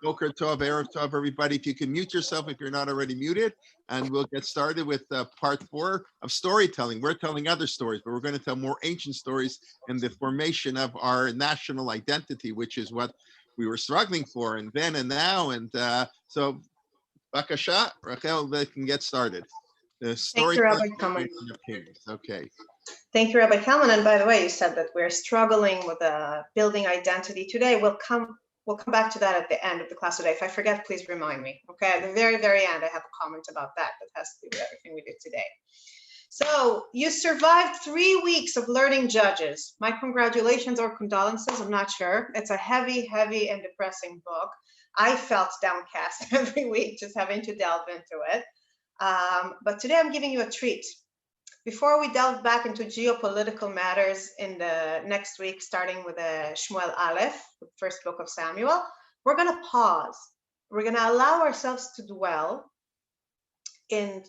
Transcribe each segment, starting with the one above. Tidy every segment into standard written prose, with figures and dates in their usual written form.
Boker Tov, Erev Tov, everybody. If you can mute yourself if you're not already muted, and we'll get started with part 4 of storytelling. We're telling other stories, but we're going to tell more ancient stories in the formation of our national identity, which is what we were struggling for, and then and now. And so, Bakasha, Rachel, they can get started. The storytelling of kings. Okay. Thank you, Rabbi Kalman. And by the way, you said that we're struggling with building identity today. We'll come back to that at the end of the class today. If I forget, please remind me. Okay, at the very, very end, I have a comment about that has to do with everything we did today. So you survived 3 weeks of learning Judges. My congratulations or condolences, I'm not sure. It's a heavy, heavy and depressing book. I felt downcast every week just having to delve into it. But today I'm giving you a treat. Before we delve back into geopolitical matters in the next week, starting with Shmuel Aleph, the first book of Samuel, we're going to pause. We're going to allow ourselves to dwell in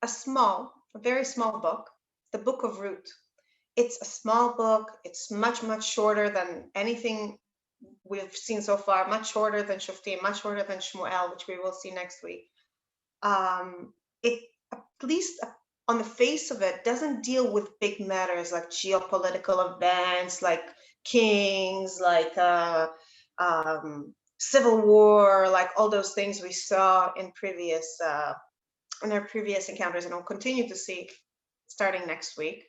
a very small book, the book of Ruth. It's a small book. It's much, much shorter than anything we've seen so far, much shorter than Shoftim, much shorter than Shmuel, which we will see next week. It, at least on the face of it, doesn't deal with big matters like geopolitical events, like kings, like civil war, like all those things we saw in our previous encounters, and we'll continue to see starting next week.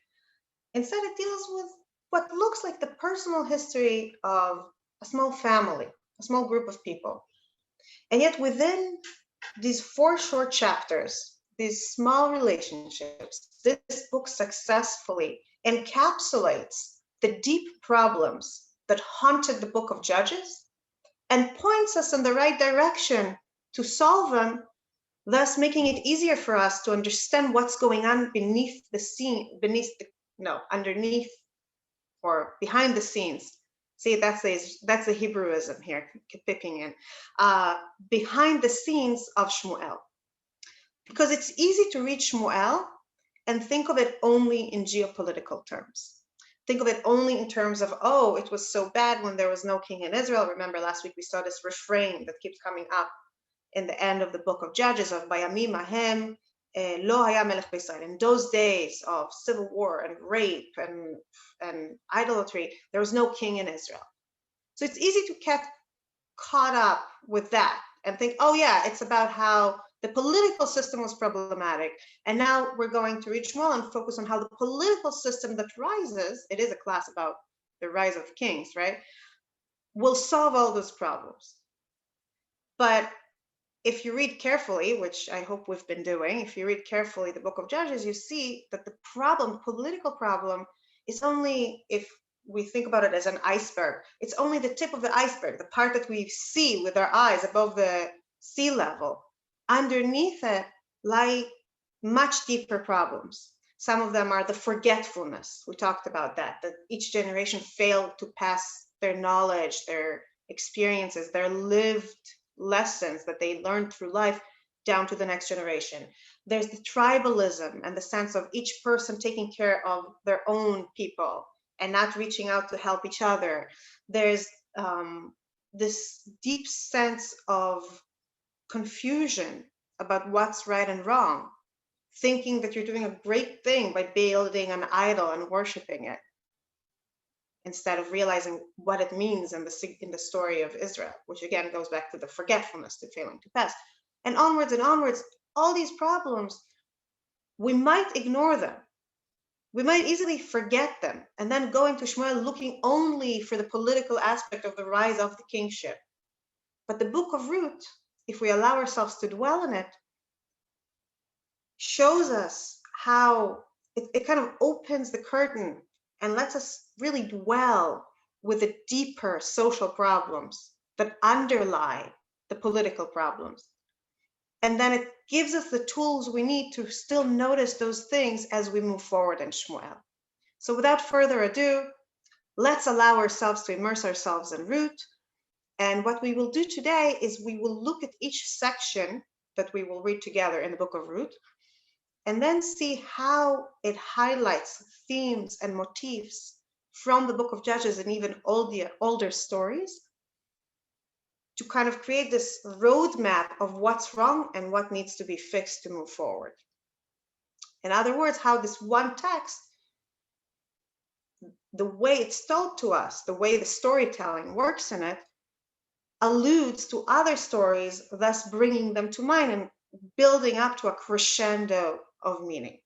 Instead, it deals with what looks like the personal history of a small family, a small group of people. And yet within these 4 short chapters, these small relationships, this book successfully encapsulates the deep problems that haunted the book of Judges and points us in the right direction to solve them, thus making it easier for us to understand what's going on underneath or behind the scenes. See, that's the Hebrewism here kicking in. Behind the scenes of Shmuel. Because it's easy to read Shmuel and think of it only in geopolitical terms. Think of it only in terms of, oh, it was so bad when there was no king in Israel. Remember last week we saw this refrain that keeps coming up in the end of the book of Judges of Bayamim Ahem Lo Haya Melech B'Yisrael. In those days of civil war and rape and idolatry, there was no king in Israel. So it's easy to get caught up with that and think, oh yeah, it's about how the political system was problematic. And now we're going to read Shmuel and focus on how the political system that rises, it is a class about the rise of kings, right? Will solve all those problems. But if you read carefully, which I hope we've been doing, if you read carefully the book of Judges, you see that the political problem, is only, if we think about it as an iceberg, it's only the tip of the iceberg, the part that we see with our eyes above the sea level. Underneath it lie much deeper problems. Some of them are the forgetfulness. We talked about that each generation failed to pass their knowledge, their experiences, their lived lessons that they learned through life down to the next generation. There's the tribalism and the sense of each person taking care of their own people and not reaching out to help each other. There's this deep sense of confusion about what's right and wrong, thinking that you're doing a great thing by building an idol and worshiping it, instead of realizing what it means in the story of Israel, which again goes back to the forgetfulness, to failing to pass, and onwards, all these problems, we might ignore them. We might easily forget them and then go into Shmuel looking only for the political aspect of the rise of the kingship. But the book of Ruth, if we allow ourselves to dwell in it, shows us how it kind of opens the curtain and lets us really dwell with the deeper social problems that underlie the political problems. And then it gives us the tools we need to still notice those things as we move forward in Shmuel. So without further ado, let's allow ourselves to immerse ourselves in Ruth. And what we will do today is we will look at each section that we will read together in the book of Ruth, and then see how it highlights themes and motifs from the book of Judges and even older stories, to kind of create this roadmap of what's wrong and what needs to be fixed to move forward. In other words, how this one text, the way it's told to us, the way the storytelling works in it, alludes to other stories, thus bringing them to mind and building up to a crescendo of meaning.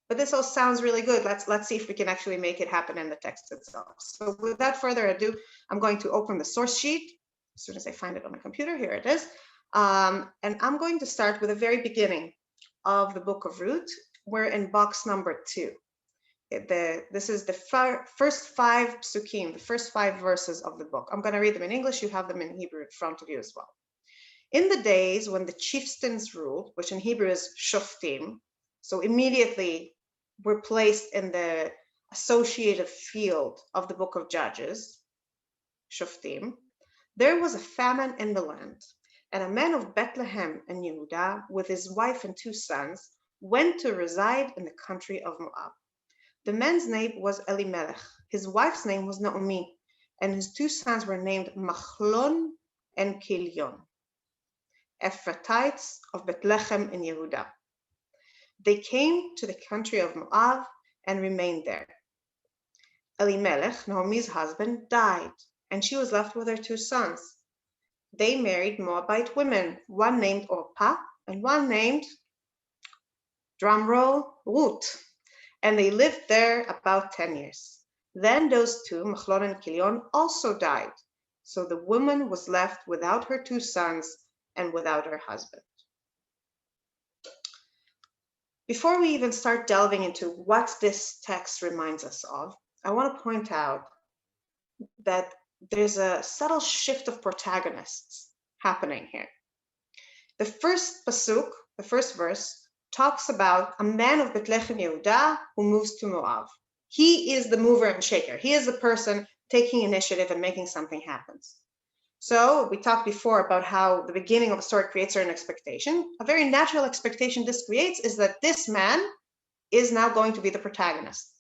But this all sounds really good. Let's see if we can actually make it happen in the text itself. So without further ado, I'm going to open the source sheet. As soon as I find it on my computer, here it is. And I'm going to start with the very beginning of the book of Ruth. We're in box number 2. This is the first 5 psukim, the first 5 verses of the book. I'm going to read them in English. You have them in Hebrew in front of you as well. In the days when the chieftains ruled, which in Hebrew is shoftim, so immediately we're placed in the associated field of the book of Judges, shoftim, there was a famine in the land, and a man of Bethlehem in Yehudah with his wife and 2 sons went to reside in the country of Moab. The man's name was Elimelech, his wife's name was Naomi, and his 2 sons were named Machlon and Kilion, Ephratites of Bethlehem in Yehudah. They came to the country of Moab and remained there. Elimelech, Naomi's husband, died, and she was left with her 2 sons. They married Moabite women, one named Orpah and one named, drumroll, Ruth, and they lived there about 10 years. Then those 2, Machlon and Kilion, also died, so the woman was left without her 2 sons and without her husband. Before we even start delving into what this text reminds us of, I want to point out that there's a subtle shift of protagonists happening here. The first pasuk, the first verse, talks about a man of Bethlehem Yehudah who moves to Moab. He is the mover and shaker. He is the person taking initiative and making something happen. So we talked before about how the beginning of a story creates certain expectation. A very natural expectation this creates is that this man is now going to be the protagonist.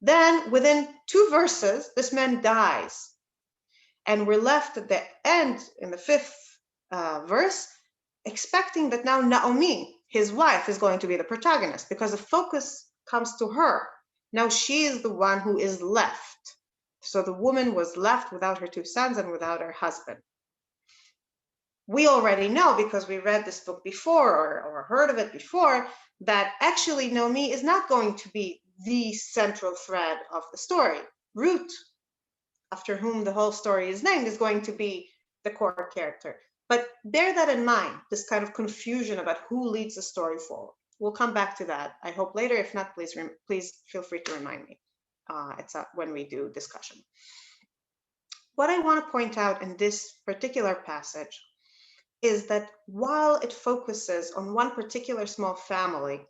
Then within 2 verses, this man dies. And we're left at the end in the 5th verse, expecting that now Naomi, his wife, is going to be the protagonist because the focus comes to her. Now she is the one who is left. So the woman was left without her 2 sons and without her husband. We already know, because we read this book before or heard of it before, that actually Naomi is not going to be the central thread of the story. Ruth, after whom the whole story is named, is going to be the core character. But bear that in mind, this kind of confusion about who leads the story forward. We'll come back to that, I hope, later. If not, please feel free to remind me. It's when we do discussion. What I want to point out in this particular passage is that while it focuses on one particular small family,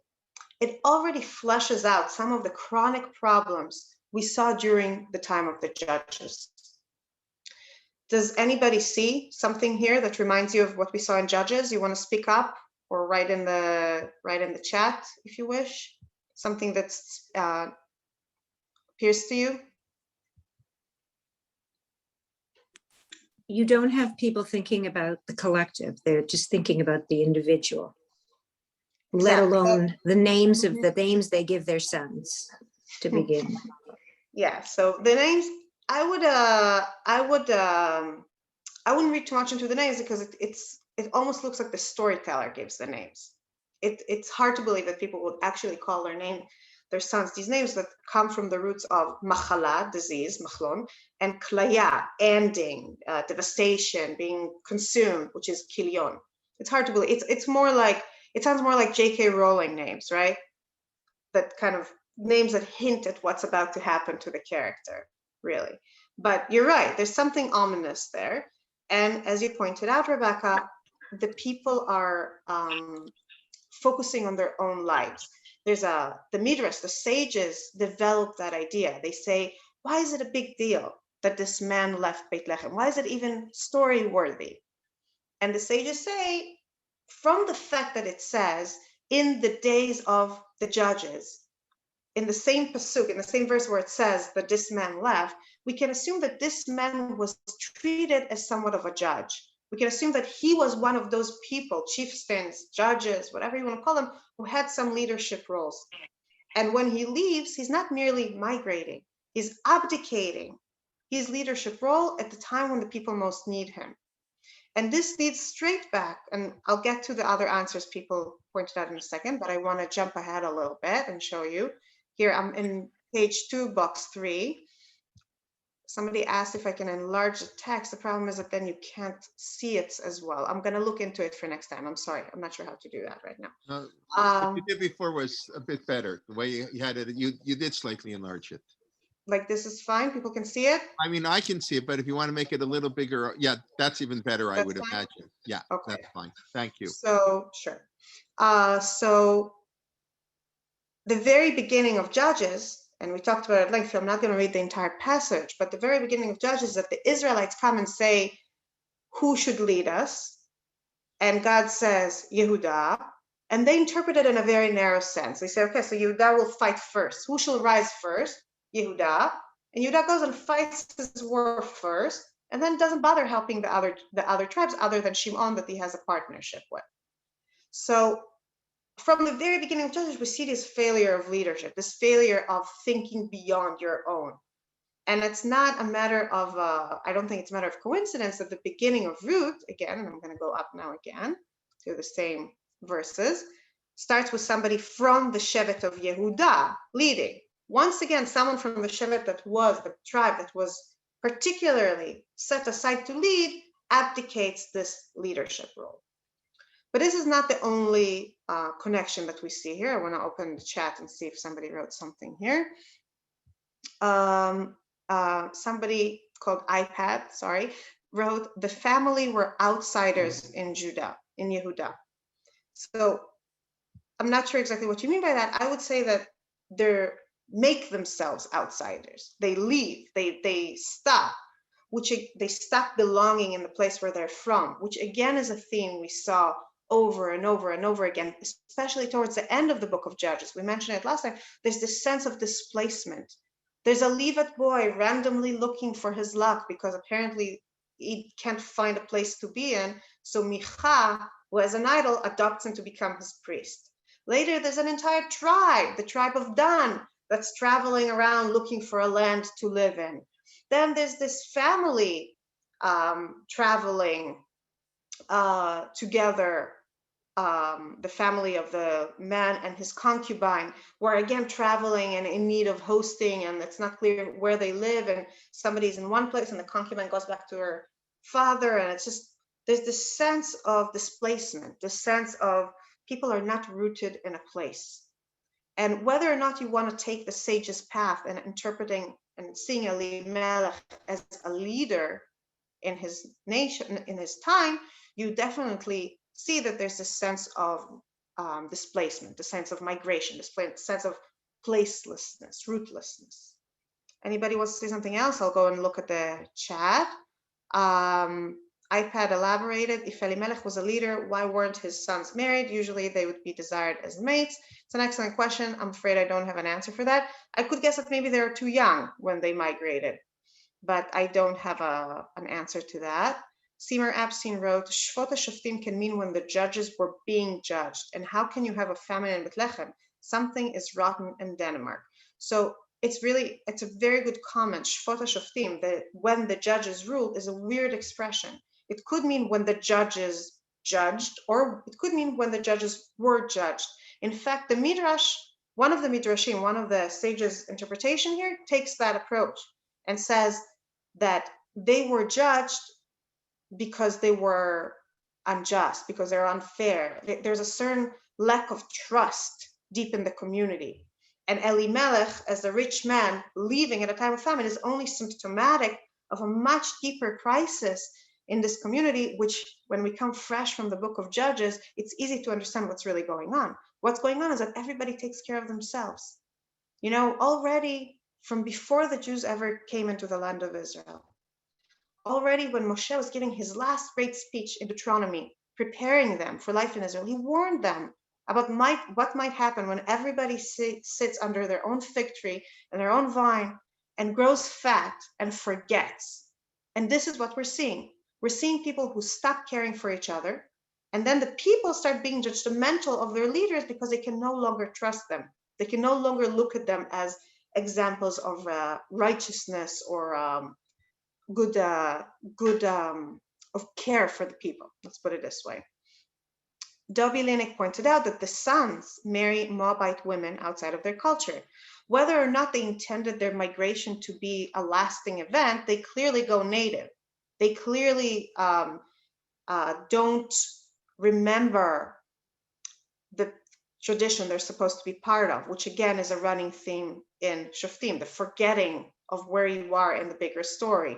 it already fleshes out some of the chronic problems we saw during the time of the Judges. Does anybody see something here that reminds you of what we saw in Judges? You want to speak up or write in the chat if you wish? Something that's appears to you? You don't have people thinking about the collective. They're just thinking about the individual, let Exactly. alone the names of the names they give their sons to begin. Yeah, so the names, I wouldn't read too much into the names because it almost looks like the storyteller gives the names. It's hard to believe that people would actually call their sons these names that come from the roots of machala, disease, machlon, and klaya, ending, devastation, being consumed, which is kilion. It's hard to believe. It's more like, it sounds more like J.K. Rowling names, right? That kind of names that hint at what's about to happen to the character, really. But you're right, there's something ominous there. And as you pointed out, Rebecca, the people are focusing on their own lives. There's the Midrash, the sages develop that idea. They say, why is it a big deal that this man left Bethlehem? Why is it even story worthy? And the sages say, from the fact that it says, in the days of the Judges, in the same pasuk, in the same verse where it says that this man left, we can assume that this man was treated as somewhat of a judge. We can assume that he was one of those people, chieftains, judges, whatever you want to call them, who had some leadership roles. And when he leaves, he's not merely migrating, he's abdicating his leadership role at the time when the people most need him. And this leads straight back, and I'll get to the other answers people pointed out in a second, but I want to jump ahead a little bit and show you. Here I'm in page 2, box 3. Somebody asked if I can enlarge the text. The problem is that then you can't see it as well. I'm going to look into it for next time. I'm sorry. I'm not sure how to do that right now. No, what you did before was a bit better. The way you had it, you did slightly enlarge it. Like this is fine. People can see it. I mean, I can see it, but if you want to make it a little bigger, yeah, that's even better, I That's would fine? imagine. Yeah, Okay. that's fine. Thank you. So, sure. So the very beginning of Judges, and we talked about it at length, so I'm not going to read the entire passage, but the very beginning of Judges is that the Israelites come and say, who should lead us? And God says, Yehudah. And they interpret it in a very narrow sense. They say, okay, so Yehudah will fight first. Who shall rise first? Yehudah. And Yehudah goes and fights his war first, and then doesn't bother helping the other tribes other than Shimon that he has a partnership with. So from the very beginning of Judges, we see this failure of leadership, this failure of thinking beyond your own. And it's not a matter of, I don't think it's a matter of coincidence that the beginning of Ruth, again, and I'm going to go up now again to the same verses, starts with somebody from the Shevet of Yehudah leading. Once again, someone from the Shevet that was the tribe that was particularly set aside to lead abdicates this leadership role. But this is not the only connection that we see here. I want to open the chat and see if somebody wrote something here. Somebody called iPad, wrote, the family were outsiders in Judah, in Yehudah. So I'm not sure exactly what you mean by that. I would say that they make themselves outsiders. They leave, they stop, they stop belonging in the place where they're from, which again is a theme we saw over and over and over again, especially towards the end of the book of Judges. We mentioned it last time. There's this sense of displacement. There's a Levite boy randomly looking for his luck because apparently he can't find a place to be in. So Micha, who has an idol, adopts him to become his priest. Later, there's an entire tribe, the tribe of Dan, that's traveling around looking for a land to live in. Then there's this family traveling together, the family of the man and his concubine, who are again traveling and in need of hosting, and it's not clear where they live, and somebody's in one place and the concubine goes back to her father, and it's just, there's this sense of displacement, this sense of people are not rooted in a place. And whether or not you want to take the sage's path and interpreting and seeing Elimelech as a leader in his nation, in his time, you definitely see that there's this sense of displacement, the sense of migration, this sense of placelessness, rootlessness. Anybody wants to say something else? I'll go and look at the chat. iPad elaborated, if Elimelech was a leader, why weren't his sons married? Usually they would be desired as mates. It's an excellent question. I'm afraid I don't have an answer for that. I could guess that maybe they were too young when they migrated, but I don't have an answer to that. Seymour Epstein wrote, Shvot HaShoftim can mean when the judges were being judged. And how can you have a famine in Bethlehem? Something is rotten in Denmark. So it's a very good comment. Shvot HaShoftim, that when the judges ruled, is a weird expression. It could mean when the judges judged, or it could mean when the judges were judged. In fact, the Midrash, one of the Midrashim, one of the sages' interpretation here, takes that approach and says that they were judged because they were unjust, because they're unfair. There's a certain lack of trust deep in the community. And Elimelech, as the rich man leaving at a time of famine, is only symptomatic of a much deeper crisis in this community, which when we come fresh from the book of Judges, it's easy to understand what's really going on. What's going on is that everybody takes care of themselves. You know, already from before the Jews ever came into the land of Israel, already when Moshe was giving his last great speech in Deuteronomy, preparing them for life in Israel, he warned them about what might happen when everybody sits under their own fig tree and their own vine and grows fat and forgets. And this is what we're seeing. We're seeing people who stop caring for each other, and then the people start being judgmental of their leaders because they can no longer trust them. They can no longer look at them as examples of righteousness or good of care for the people. Let's put it this way. Dovi Linek pointed out that the sons marry Moabite women outside of their culture. Whether or not they intended their migration to be a lasting event, they clearly go native. They clearly don't remember the tradition they're supposed to be part of, which again is a running theme in Shoftim, the forgetting of where you are in the bigger story.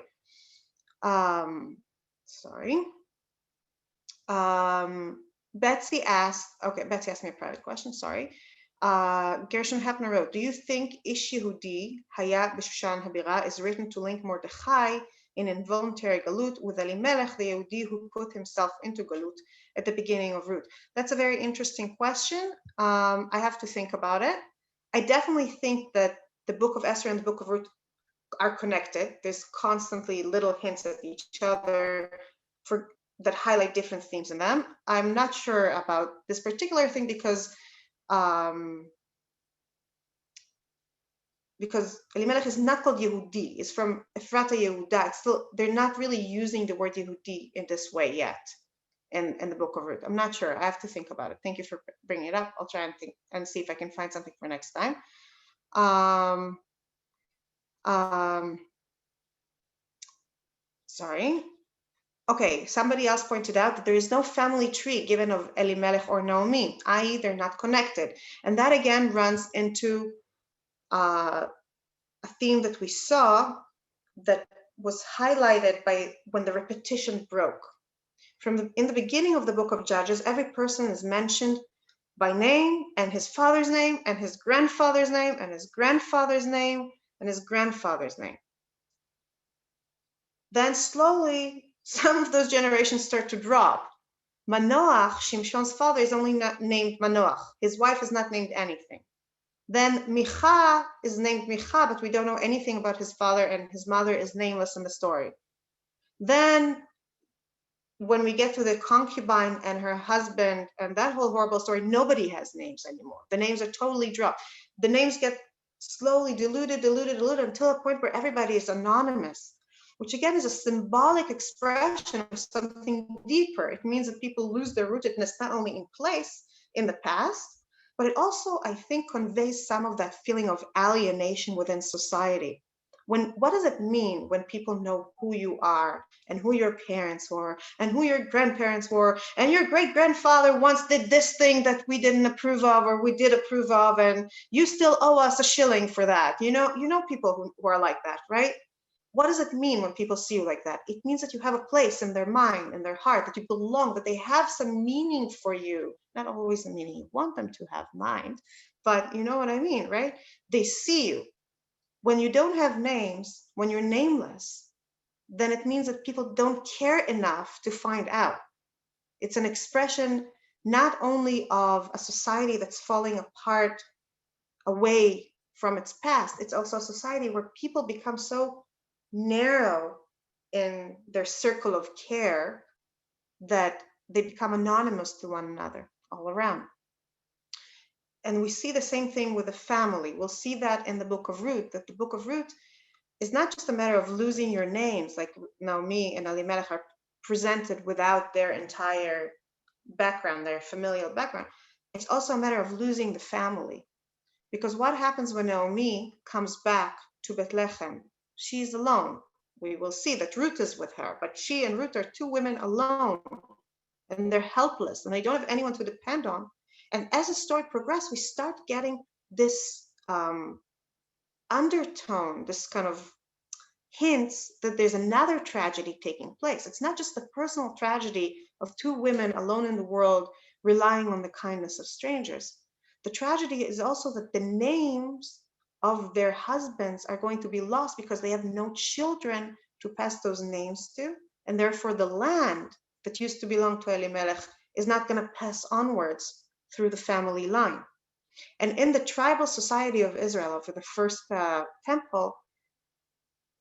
Betsy asked me a private question, sorry. Gershon Hepner wrote, do you think Ish Yehudi Haya B'Shushan Habira is written to link Mordechai in involuntary galut with Elimelech, the Yehudi who put himself into galut at the beginning of Ruth? That's a very interesting question. I have to think about it. I definitely think that the book of Esther and the book of Ruth are connected. There's constantly little hints at each other that highlight different themes in them. I'm not sure about this particular thing because Elimelech is not called Yehudi. It's from Ephrata Yehuda. It's still, they're not really using the word Yehudi in this way yet in the book of Ruth. I'm not sure. I have to think about it. Thank you for bringing it up. I'll try and think and see if I can find something for next time. Sorry. Okay, somebody else pointed out that there is no family tree given of Elimelech or Naomi, i.e. they're not connected. And that again runs into a theme that we saw that was highlighted by when the repetition broke. In the beginning of the book of Judges, every person is mentioned by name and his father's name and his grandfather's name and his grandfather's name and his grandfather's name. Then slowly, some of those generations start to drop. Manoach, Shimshon's father, is only not named Manoach. His wife is not named anything. Then Micha is named Micha, but we don't know anything about his father, and his mother is nameless in the story. Then when we get to the concubine and her husband and that whole horrible story, nobody has names anymore. The names are totally dropped. The names get slowly diluted until a point where everybody is anonymous, which again is a symbolic expression of something deeper. It means that people lose their rootedness not only in place in the past, but it also, I think, conveys some of that feeling of alienation within society. What does it mean when people know who you are and who your parents were and who your grandparents were and your great-grandfather once did this thing that we didn't approve of or we did approve of and you still owe us a shilling for that? You know people who are like that, right? What does it mean when people see you like that? It means that you have a place in their mind, in their heart, that you belong, that they have some meaning for you. Not always the meaning you want them to have mind, but you know what I mean, right? They see you. When you don't have names, when you're nameless, then it means that people don't care enough to find out. It's an expression not only of a society that's falling apart away from its past, it's also a society where people become so narrow in their circle of care that they become anonymous to one another all around. And we see the same thing with the family. We'll see that in the book of Ruth, that the book of Ruth is not just a matter of losing your names, like Naomi and Elimelech are presented without their entire background, their familial background. It's also a matter of losing the family. Because what happens when Naomi comes back to Bethlehem? She's alone. We will see that Ruth is with her, but she and Ruth are two women alone, and they're helpless, and they don't have anyone to depend on. And as the story progresses, we start getting this undertone, this kind of hints that there's another tragedy taking place. It's not just the personal tragedy of two women alone in the world relying on the kindness of strangers. The tragedy is also that the names of their husbands are going to be lost because they have no children to pass those names to, and therefore the land that used to belong to Elimelech is not going to pass onwards through the family line. And in the tribal society of Israel, over the first temple,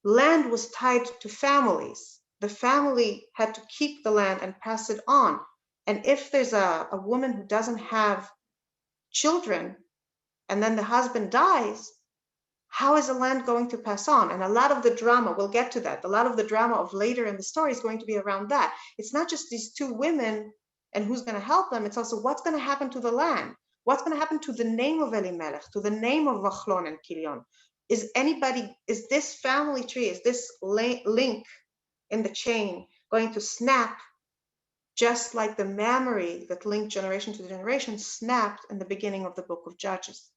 land was tied to families. The family had to keep the land and pass it on. And if there's a woman who doesn't have children, and then the husband dies, how is the land going to pass on? And a lot of the drama, we'll get to that, a lot of the drama of later in the story is going to be around that. It's not just these two women and who's going to help them, it's also what's going to happen to the land. What's going to happen to the name of Elimelech, to the name of Machlon and Kilion? Is this family tree, is this link in the chain going to snap just like the memory that linked generation to generation snapped in the beginning of the book of Judges?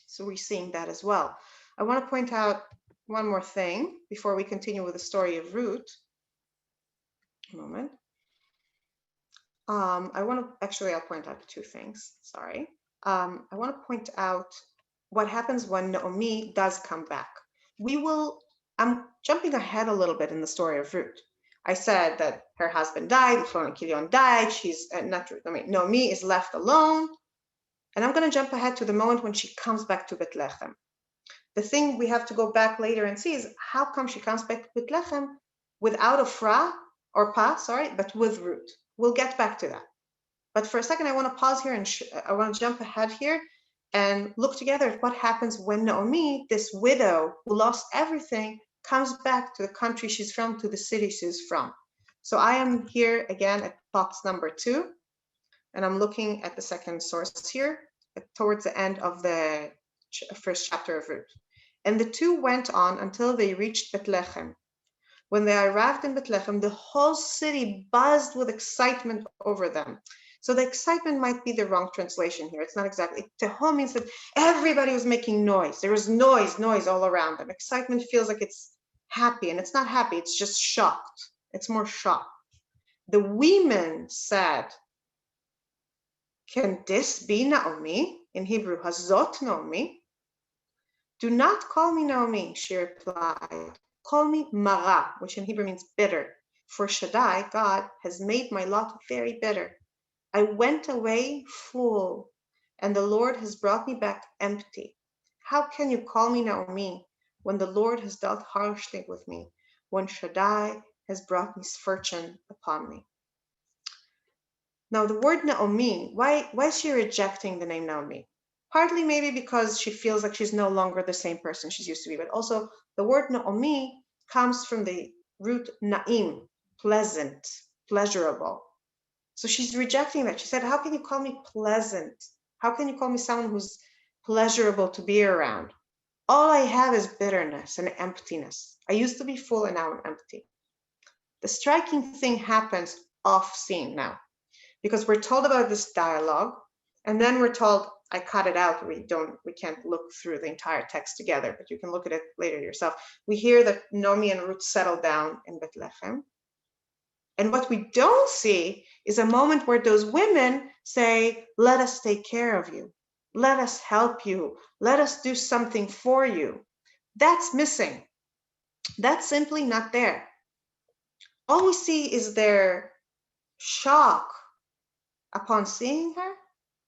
So we're seeing that as well. I want to point out one more thing before we continue with the story of Ruth. A moment. I'll point out two things, sorry. I want to point out what happens when Naomi does come back. I'm jumping ahead a little bit in the story of Ruth. I said that her husband died, Machlon and Kilion died, Naomi is left alone. And I'm going to jump ahead to the moment when she comes back to Bethlehem. The thing we have to go back later and see is how come she comes back to Bethlehem without but with Ruth. We'll get back to that. But for a second, I want to pause here and I want to jump ahead here and look together at what happens when Naomi, this widow who lost everything, comes back to the country she's from, to the city she's from. So I am here again at box number 2. And I'm looking at the second source here, towards the end of the first chapter of Ruth. And the two went on until they reached Bethlehem. When they arrived in Bethlehem, the whole city buzzed with excitement over them. So the excitement might be the wrong translation here. It's not exactly. Teho means that everybody was making noise. There was noise all around them. Excitement feels like it's happy, and it's not happy. It's just shocked. It's more shocked. The women said, "Can this be Naomi?" In Hebrew, Hazot Naomi. "Do not call me Naomi," she replied. "Call me Mara," which in Hebrew means bitter. For Shaddai, God, has made my lot very bitter. I went away full, and the Lord has brought me back empty. How can you call me Naomi when the Lord has dealt harshly with me, when Shaddai has brought misfortune upon me? Now, the word Naomi, why is she rejecting the name Naomi? Partly maybe because she feels like she's no longer the same person she's used to be, but also the word Naomi comes from the root Naim, pleasant, pleasurable. So she's rejecting that. She said, how can you call me pleasant? How can you call me someone who's pleasurable to be around? All I have is bitterness and emptiness. I used to be full and now I'm empty. The striking thing happens off scene now, because we're told about this dialogue, and then we're told, I cut it out. We can't look through the entire text together, but you can look at it later yourself. We hear that Naomi and Ruth settle down in Bethlehem. And what we don't see is a moment where those women say, let us take care of you. Let us help you. Let us do something for you. That's missing. That's simply not there. All we see is their shock upon seeing her,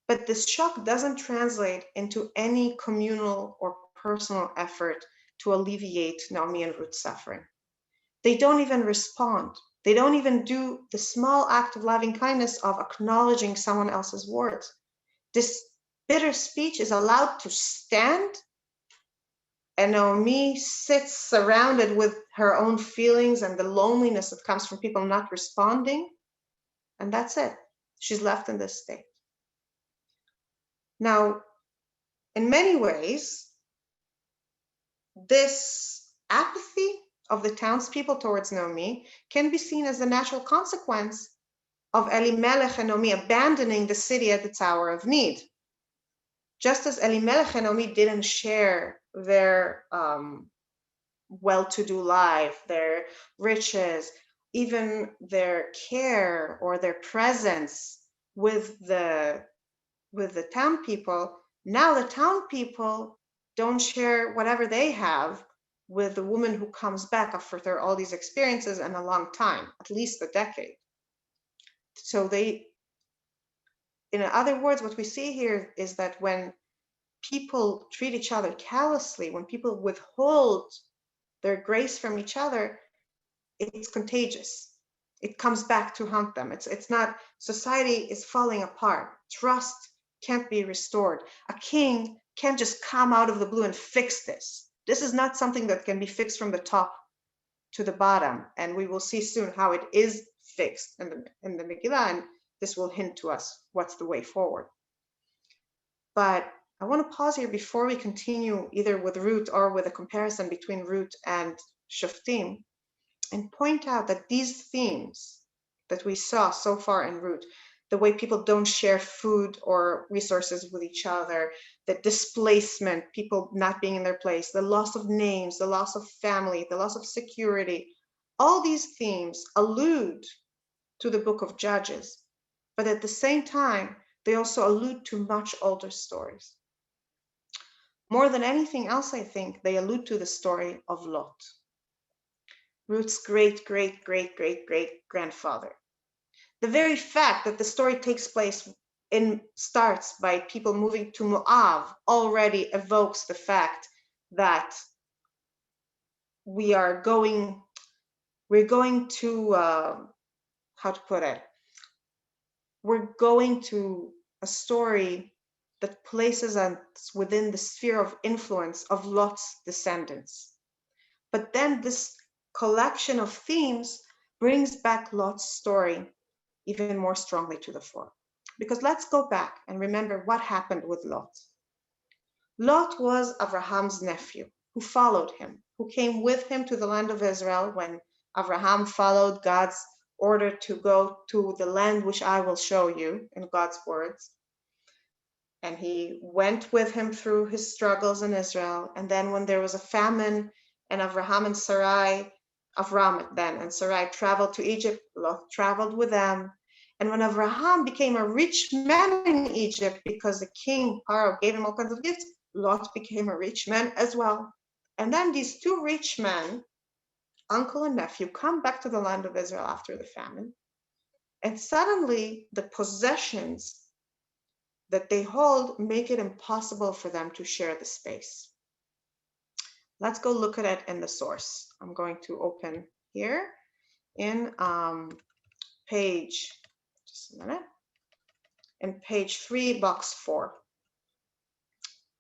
but this shock doesn't translate into any communal or personal effort to alleviate Naomi and Ruth's suffering. They don't even respond. They don't even do the small act of loving kindness of acknowledging someone else's words. This bitter speech is allowed to stand, and Naomi sits surrounded with her own feelings and the loneliness that comes from people not responding, and that's it. She's left in this state. Now, in many ways, this apathy of the townspeople towards Naomi can be seen as the natural consequence of Elimelech and Naomi abandoning the city at its hour of need. Just as Elimelech and Naomi didn't share their well-to-do life, their riches, even their care or their presence with the town people, now the town people don't share whatever they have with the woman who comes back after all these experiences and a long time, at least a decade. So in other words, what we see here is that when people treat each other callously, when people withhold their grace from each other, it's contagious. It comes back to haunt them. It's not, society is falling apart. Trust can't be restored. A king can't just come out of the blue and fix this. This is not something that can be fixed from the top to the bottom. And we will see soon how it is fixed in the Megillah, and this will hint to us what's the way forward. But I want to pause here before we continue either with Ruth or with a comparison between Ruth and Shoftim, and point out that these themes that we saw so far in Ruth, the way people don't share food or resources with each other, the displacement, people not being in their place, the loss of names, the loss of family, the loss of security, all these themes allude to the book of Judges, but at the same time, they also allude to much older stories. More than anything else, I think they allude to the story of Lot, Ruth's great, great, great, great, great grandfather. The very fact that the story takes place starts by people moving to Moab already evokes the fact that we're going to, how to put it? We're going to a story that places us within the sphere of influence of Lot's descendants. But then this collection of themes brings back Lot's story even more strongly to the fore. Because let's go back and remember what happened with Lot. Lot was Abraham's nephew who followed him, who came with him to the land of Israel when Abraham followed God's order to go to the land which I will show you, in God's words. And he went with him through his struggles in Israel. And then when there was a famine and Abraham and Sarai traveled to Egypt, Lot traveled with them. And when Abraham became a rich man in Egypt, because the king Pharaoh gave him all kinds of gifts, Lot became a rich man as well. And then these two rich men, uncle and nephew, come back to the land of Israel after the famine. And suddenly the possessions that they hold make it impossible for them to share the space. Let's go look at it in the source. I'm going to open here in page, just a minute, in page 3, box 4.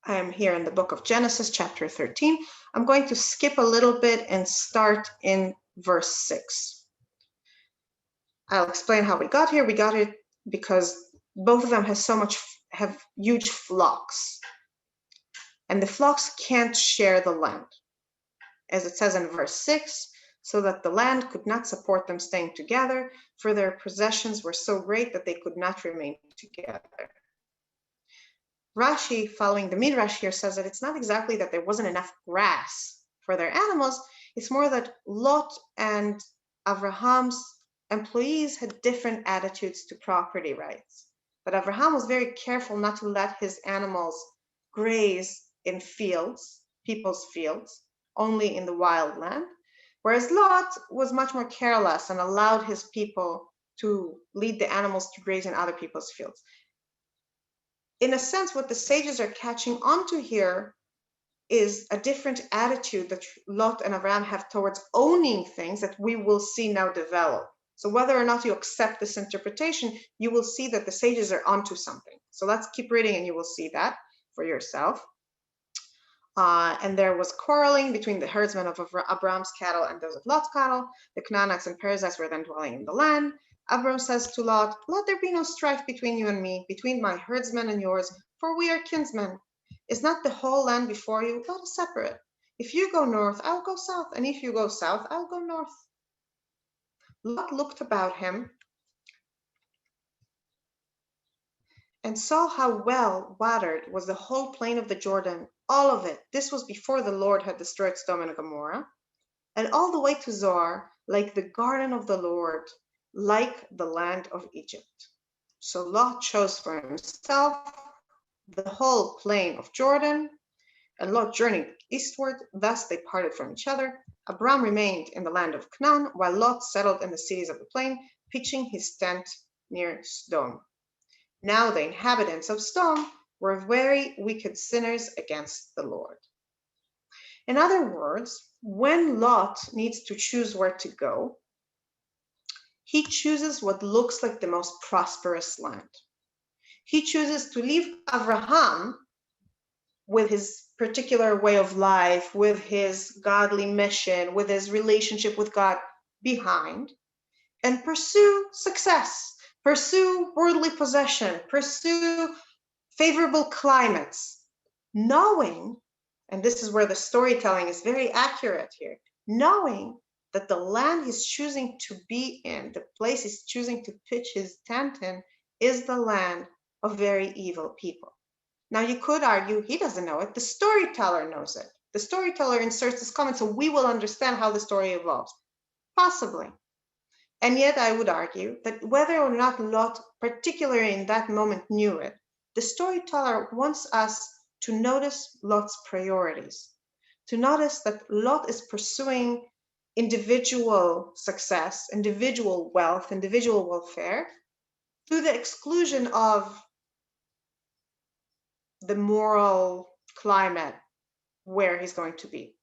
I am here in the book of Genesis, chapter 13. I'm going to skip a little bit and start in verse 6. I'll explain how we got here. We got it because both of them have huge flocks. And the flocks can't share the land. As it says in verse 6, so that the land could not support them staying together, for their possessions were so great that they could not remain together. Rashi, following the Midrash here, says that it's not exactly that there wasn't enough grass for their animals, it's more that Lot and Abraham's employees had different attitudes to property rights. But Abraham was very careful not to let his animals graze in fields, people's fields, only in the wild land, whereas Lot was much more careless and allowed his people to lead the animals to graze in other people's fields. In a sense, what the sages are catching onto here is a different attitude that Lot and Abraham have towards owning things that we will see now develop. So whether or not you accept this interpretation, you will see that the sages are onto something. So let's keep reading and you will see that for yourself. And there was quarreling between the herdsmen of Abraham's cattle and those of Lot's cattle. The Canaanites and Perizzites were then dwelling in the land. Abram says to Lot, let there be no strife between you and me, between my herdsmen and yours, for we are kinsmen. Is not the whole land before you? Let us separate. If you go north, I'll go south, and if you go south, I'll go north. Lot looked about him and saw how well watered was the whole plain of the Jordan, all of it. This was before the Lord had destroyed Sodom and Gomorrah, and all the way to Zoar, like the garden of the Lord, like the land of Egypt. So Lot chose for himself the whole plain of Jordan, and Lot journeyed eastward. Thus they parted from each other. Abram remained in the land of Canaan, while Lot settled in the cities of the plain, pitching his tent near Sodom. Now the inhabitants of Sodom were very wicked sinners against the Lord. In other words, when Lot needs to choose where to go, he chooses what looks like the most prosperous land. He chooses to leave Abraham with his particular way of life, with his godly mission, with his relationship with God behind, and pursue success, pursue worldly possession, pursue favorable climates, knowing, and this is where the storytelling is very accurate here, knowing that the land he's choosing to be in, the place he's choosing to pitch his tent in, is the land of very evil people. Now you could argue he doesn't know it, the storyteller knows it. The storyteller inserts this comment so we will understand how the story evolves. Possibly. And yet I would argue that whether or not Lot, particularly in that moment, knew it, the storyteller wants us to notice Lot's priorities, to notice that Lot is pursuing individual success, individual wealth, individual welfare, to the exclusion of the moral climate where he's going to be.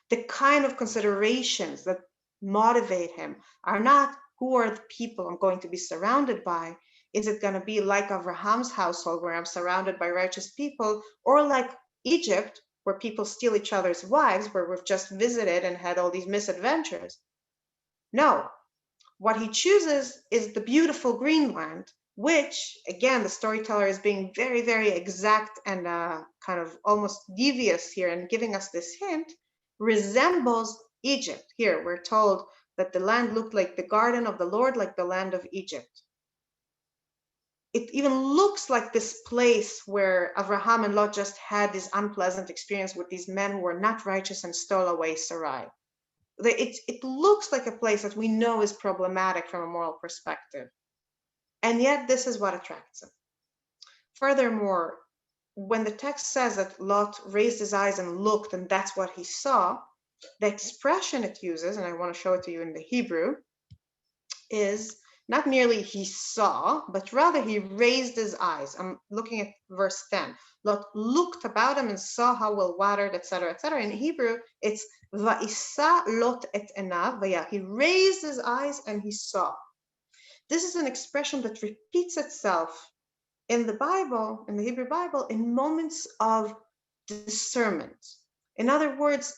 The kind of considerations that motivate him are not who are the people I'm going to be surrounded by. Is it going to be like Abraham's household where I'm surrounded by righteous people, or like Egypt where people steal each other's wives, where we've just visited and had all these misadventures? No, what he chooses is the beautiful Greenland, which, again, the storyteller is being very, very exact and kind of almost devious here and giving us this hint, resembles Egypt. Here, we're told that the land looked like the garden of the Lord, like the land of Egypt. It even looks like this place where Abraham and Lot just had this unpleasant experience with these men who were not righteous and stole away Sarai. It looks like a place that we know is problematic from a moral perspective. And yet this is what attracts him. Furthermore, when the text says that Lot raised his eyes and looked and that's what he saw, the expression it uses, and I want to show it to you in the Hebrew, is not merely he saw, but rather he raised his eyes. I'm looking at verse 10. Lot looked about him and saw how well watered, etc., etc. In Hebrew, it's va'isa Lot et enav vaya. He raised his eyes and he saw. This is an expression that repeats itself in the Bible, in the Hebrew Bible, in moments of discernment. In other words,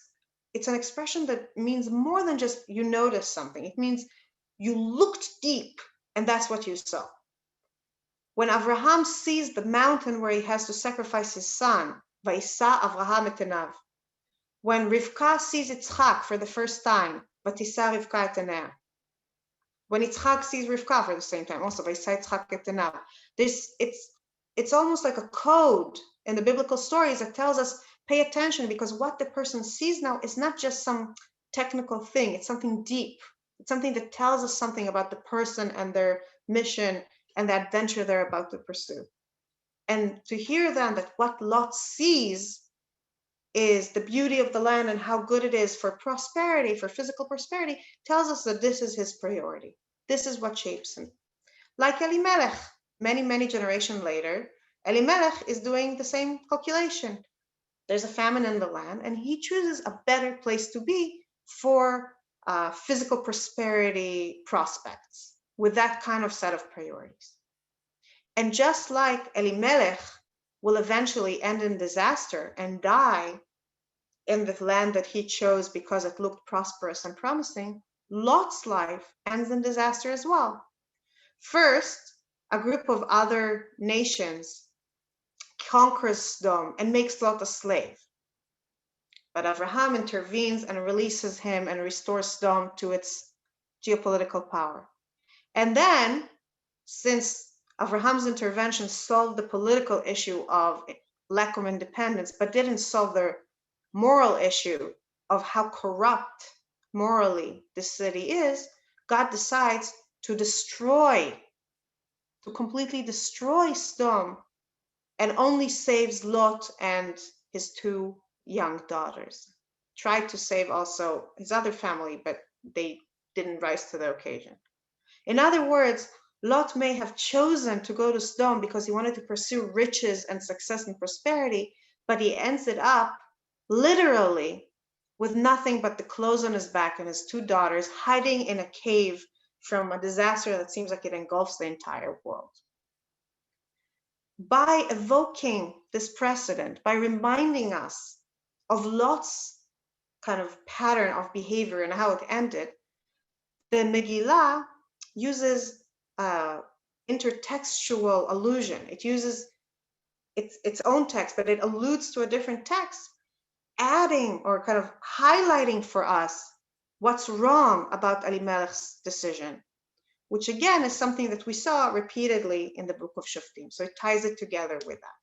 it's an expression that means more than just you notice something. It means you looked deep and that's what you saw. When Abraham sees the mountain where he has to sacrifice his son, Va'isa Avraham et enav. When Rivka sees Yitzchak for the first time, Vatisa Rivka et enah. When Yitzchak sees Rivka for the same time, also Va'isa Yitzchak et enav. It's almost like a code in the biblical stories that tells us, pay attention, because what the person sees now is not just some technical thing, it's something deep. It's something that tells us something about the person and their mission and the adventure they're about to pursue. And to hear then that what Lot sees is the beauty of the land and how good it is for prosperity, for physical prosperity, tells us that this is his priority. This is what shapes him. Like Elimelech, many generations later, Elimelech is doing the same calculation. There's a famine in the land, and he chooses a better place to be for physical prosperity prospects with that kind of set of priorities. And just like Elimelech will eventually end in disaster and die in the land that he chose because it looked prosperous and promising, Lot's life ends in disaster as well. First, a group of other nations conquers Sodom and makes Lot a slave. But Abraham intervenes and releases him and restores Sodom to its geopolitical power. And then, since Abraham's intervention solved the political issue of lack of independence, but didn't solve the moral issue of how corrupt morally the city is, God decides to completely destroy Sodom, and only saves Lot and his two young daughters. Tried to save also his other family, but they didn't rise to the occasion. In other words, Lot may have chosen to go to Sodom because he wanted to pursue riches and success and prosperity, but he ended up literally with nothing but the clothes on his back and his two daughters hiding in a cave from a disaster that seems like it engulfs the entire world. By evoking this precedent, by reminding us of Lot's kind of pattern of behavior and how it ended, the Megillah uses intertextual allusion. It uses its own text, but it alludes to a different text, adding or kind of highlighting for us what's wrong about Elimelech's decision, which again is something that we saw repeatedly in the book of Shoftim. So it ties it together with that.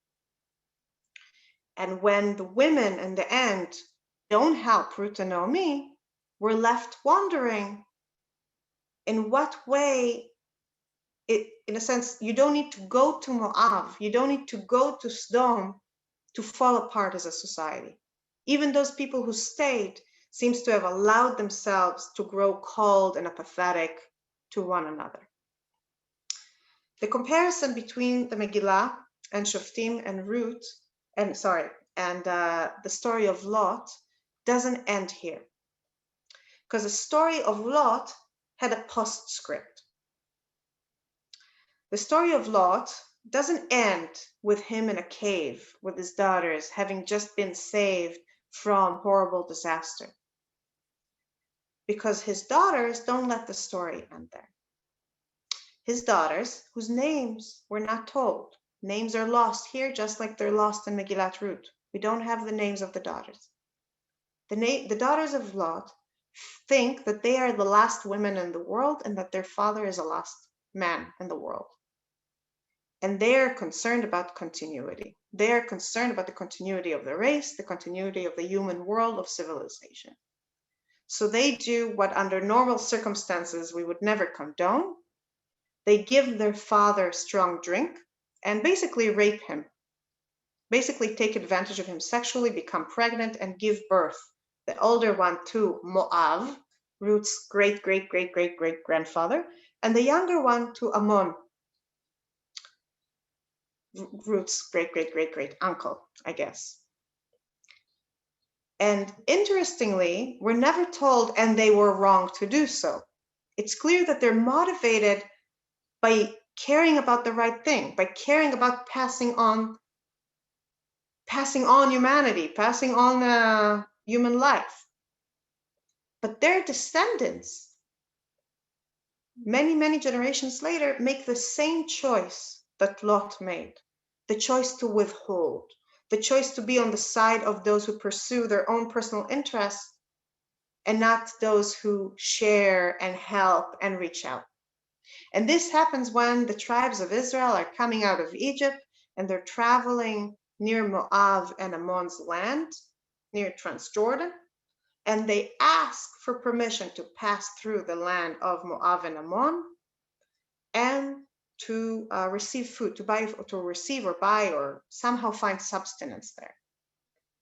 And when the women in the end don't help Ruth and Naomi, we're left wondering in what way, in a sense, you don't need to go to Moab, you don't need to go to Sodom to fall apart as a society. Even those people who stayed seems to have allowed themselves to grow cold and apathetic to one another. The comparison between the Megillah and Shoftim and Ruth, and the story of Lot doesn't end here. Because the story of Lot had a postscript. The story of Lot doesn't end with him in a cave with his daughters having just been saved from horrible disaster. Because his daughters don't let the story end there. His daughters, whose names were not told, names are lost here just like they're lost in Megillat Ruth. We don't have the names of the daughters. The daughters of Lot think that they are the last women in the world and that their father is the last man in the world. And they're concerned about continuity. They're concerned about the continuity of the race, the continuity of the human world of civilization. So they do what under normal circumstances we would never condone. They give their father strong drink and basically rape him. Basically take advantage of him sexually, become pregnant, and give birth. The older one to Moab, Ruth's great-great-great-great-great-grandfather, and the younger one to Ammon, Ruth's great-great-great-great-uncle, I guess. And interestingly, we're never told, and they were wrong to do so. It's clear that they're motivated by caring about the right thing, by caring about passing on humanity, passing on human life. But their descendants, many, many generations later, make the same choice that Lot made, the choice to withhold, the choice to be on the side of those who pursue their own personal interests and not those who share and help and reach out. And this happens when the tribes of Israel are coming out of Egypt and they're traveling near Moab and Ammon's land, near Transjordan, and they ask for permission to pass through the land of Moab and Ammon and to receive food, to receive or buy or somehow find subsistence there.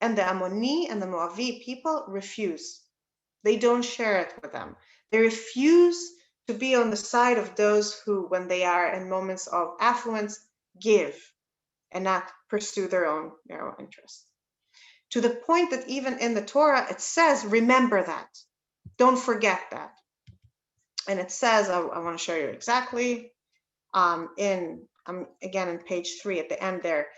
And the Ammoni and the Moavi people refuse. They don't share it with them. They refuse to be on the side of those who, when they are in moments of affluence, give and not pursue their own narrow interests. To the point that even in the Torah, it says, remember that. Don't forget that. And it says, I want to show you exactly, again in page 3 at the end there,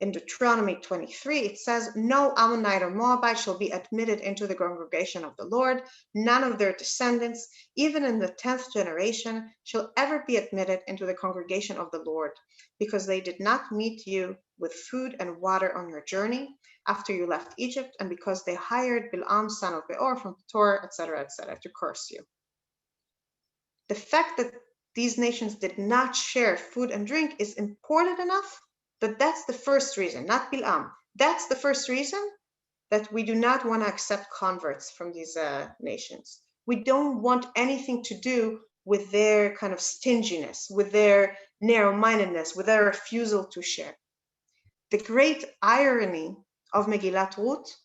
in Deuteronomy 23, it says, no Ammonite or Moabite shall be admitted into the congregation of the Lord. None of their descendants, even in the 10th generation, shall ever be admitted into the congregation of the Lord, because they did not meet you with food and water on your journey after you left Egypt, and because they hired Bil'am, son of Beor, from Petor, etc., to curse you. The fact that these nations did not share food and drink is important enough that that's the first reason, not Bil'am. That's the first reason that we do not want to accept converts from these nations. We don't want anything to do with their kind of stinginess, with their narrow-mindedness, with their refusal to share. The great irony of Megillat Ruth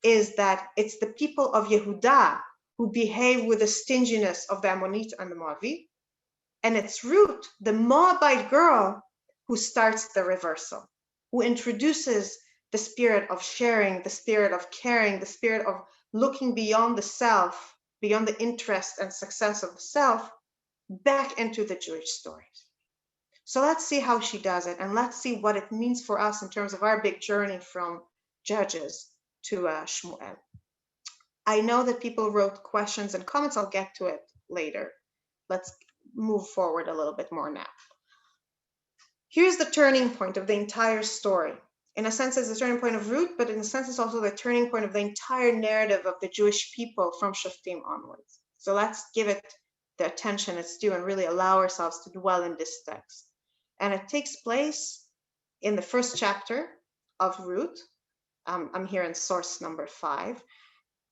is that it's the people of Yehudah who behave with the stinginess of the Ammonite and the Moabite, And it's Ruth, the Moabite girl, who starts the reversal, who introduces the spirit of sharing, the spirit of caring, the spirit of looking beyond the self, beyond the interest and success of the self, back into the Jewish stories. So let's see how she does it, and let's see what it means for us in terms of our big journey from Judges to Shmuel. I know that people wrote questions and comments. I'll get to it later. Let's move forward a little bit more now. Here's the turning point of the entire story. In a sense, it's the turning point of Ruth, but in a sense, it's also the turning point of the entire narrative of the Jewish people from Shoftim onwards. So let's give it the attention it's due and really allow ourselves to dwell in this text. And it takes place in the first chapter of Ruth. I'm here in source number 5.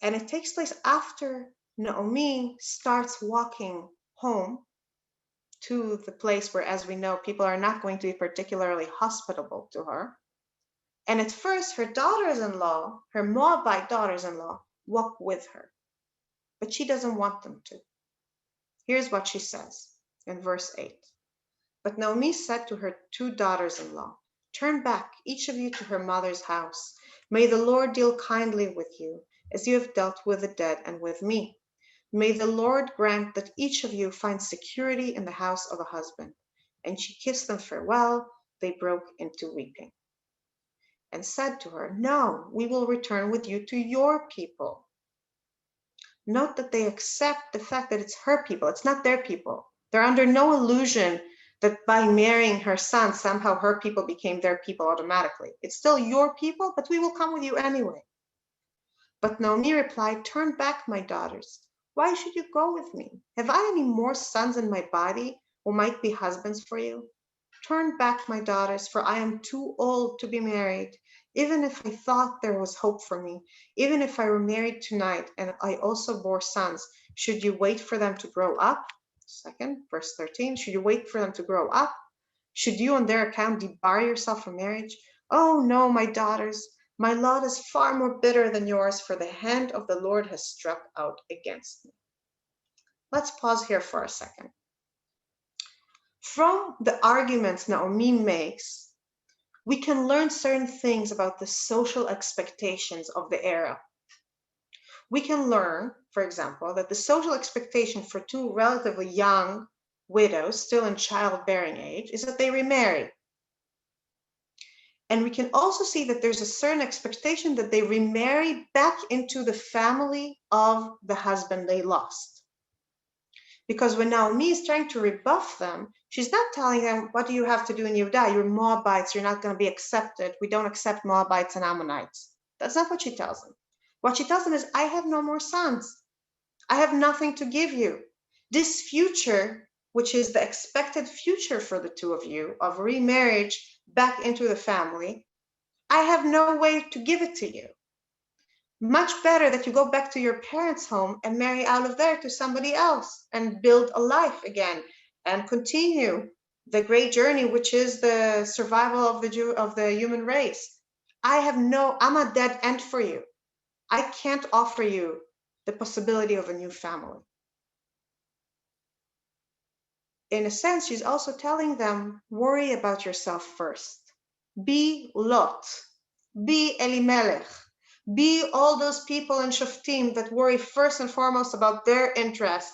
And it takes place after Naomi starts walking home to the place where, as we know, people are not going to be particularly hospitable to her. And at first, her daughters-in-law, her Moabite daughters-in-law, walk with her, but she doesn't want them to. Here's what she says in verse 8. But Naomi said to her 2 daughters-in-law, "Turn back, each of you, to her mother's house. May the Lord deal kindly with you, as you have dealt with the dead and with me. May the Lord grant that each of you find security in the house of a husband." And she kissed them farewell. They broke into weeping and said to her, "No, we will return with you to your people." Note that they accept the fact that it's her people. It's not their people. They're under no illusion that by marrying her son, somehow her people became their people automatically. It's still your people, but we will come with you anyway. But Naomi replied, "Turn back, my daughters. Why should you go with me? Have I any more sons in my body who might be husbands for you? Turn back, my daughters, for I am too old to be married. Even if I thought there was hope for me, even if I were married tonight and I also bore sons, should you wait for them to grow up?" Second, verse 13, should you wait for them to grow up? Should you on their account debar yourself from marriage? Oh no, my daughters, my lot is far more bitter than yours, for the hand of the Lord has struck out against me. Let's pause here for a second. From the arguments Naomi makes, we can learn certain things about the social expectations of the era. We can learn, for example, that the social expectation for 2 relatively young widows, still in childbearing age, is that they remarry. And we can also see that there's a certain expectation that they remarry back into the family of the husband they lost. Because when Naomi is trying to rebuff them, she's not telling them, "What do you have to do in Yehuda? You're Moabites, you're not going to be accepted. We don't accept Moabites and Ammonites." That's not what she tells them. What she tells them is, "I have no more sons. I have nothing to give you. This future, which is the expected future for the 2 of you, of remarriage back into the family, I have no way to give it to you. Much better that you go back to your parents' home and marry out of there to somebody else and build a life again and continue the great journey, which is the survival of the human race. I'm a dead end for you. I can't offer you the possibility of a new family." In a sense, she's also telling them, worry about yourself first. Be Lot, be Elimelech, be all those people in Shoftim that worry first and foremost about their interest,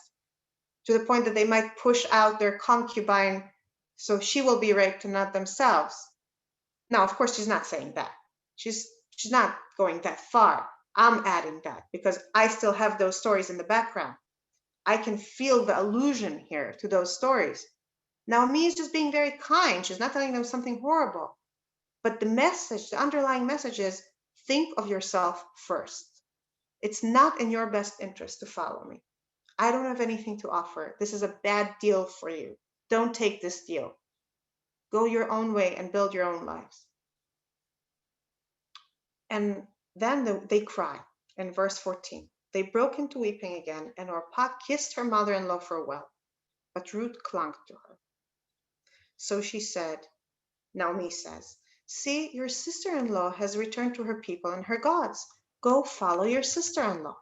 to the point that they might push out their concubine so she will be raped and not themselves. Now, of course, she's not saying that. She's not going that far. I'm adding that because I still have those stories in the background. I can feel the allusion here to those stories. Naomi is just being very kind. She's not telling them something horrible. But the message, the underlying message is, think of yourself first. It's not in your best interest to follow me. I don't have anything to offer. This is a bad deal for you. Don't take this deal. Go your own way and build your own lives. And then they cry in verse 14. They broke into weeping again, and Orpah kissed her mother-in-law farewell, but Ruth clung to her. So she said, Naomi says, "See, your sister-in-law has returned to her people and her gods. Go follow your sister-in-law."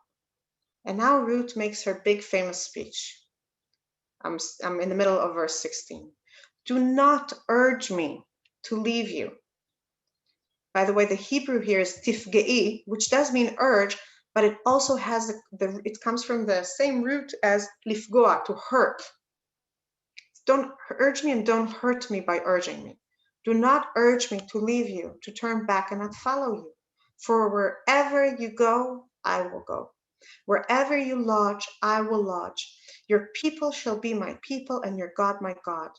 And now Ruth makes her big famous speech. I'm in the middle of verse 16. Do not urge me to leave you. By the way, the Hebrew here is tifge'i, which does mean urge, but it also has it comes from the same root as lifgoa, to hurt. Don't urge me and don't hurt me by urging me. Do not urge me to leave you, to turn back and not follow you. For wherever you go, I will go. Wherever you lodge, I will lodge. Your people shall be my people and your God my God.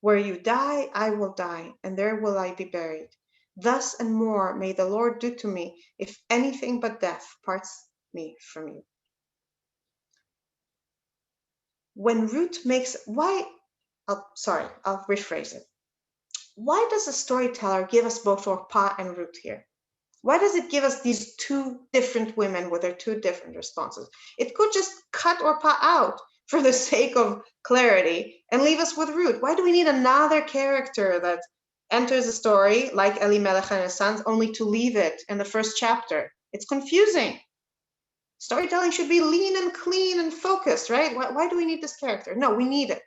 Where you die, I will die, and there will I be buried. Thus and more may the Lord do to me, if anything but death parts me from you. When Ruth makes, I'll rephrase it. Why does the storyteller give us both Orpah and Ruth here? Why does it give us these two different women with their two different responses? It could just cut Orpah out for the sake of clarity and leave us with Ruth. Why do we need another character that enters the story like Elimelech and his sons only to leave it in the first chapter? It's confusing. Storytelling should be lean and clean and focused, right? Why do we need this character? No, we need it.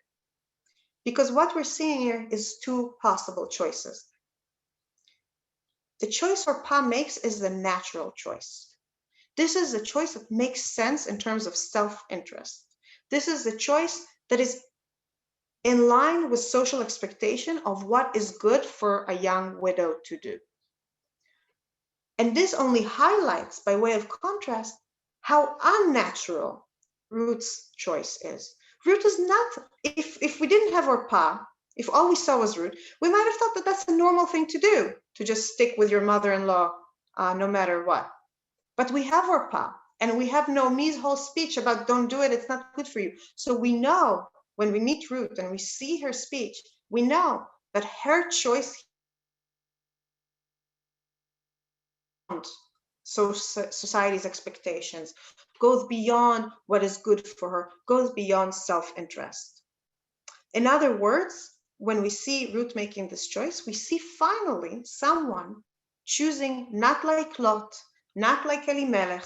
Because what we're seeing here is two possible choices. The choice Orpah makes is the natural choice. This is a choice that makes sense in terms of self-interest. This is the choice that is in line with social expectation of what is good for a young widow to do. And this only highlights, by way of contrast, how unnatural Ruth's choice is. Ruth is not, if we didn't have Orpah, if all we saw was Ruth, we might have thought that that's a normal thing to do, to just stick with your mother-in-law no matter what. But we have Orpah, and we have Naomi's whole speech about don't do it, it's not good for you. So we know when we meet Ruth and we see her speech, we know that her choice so society's expectations goes beyond what is good for her, goes beyond self-interest. In other words, when we see Ruth making this choice, we see finally someone choosing not like Lot, not like Elimelech,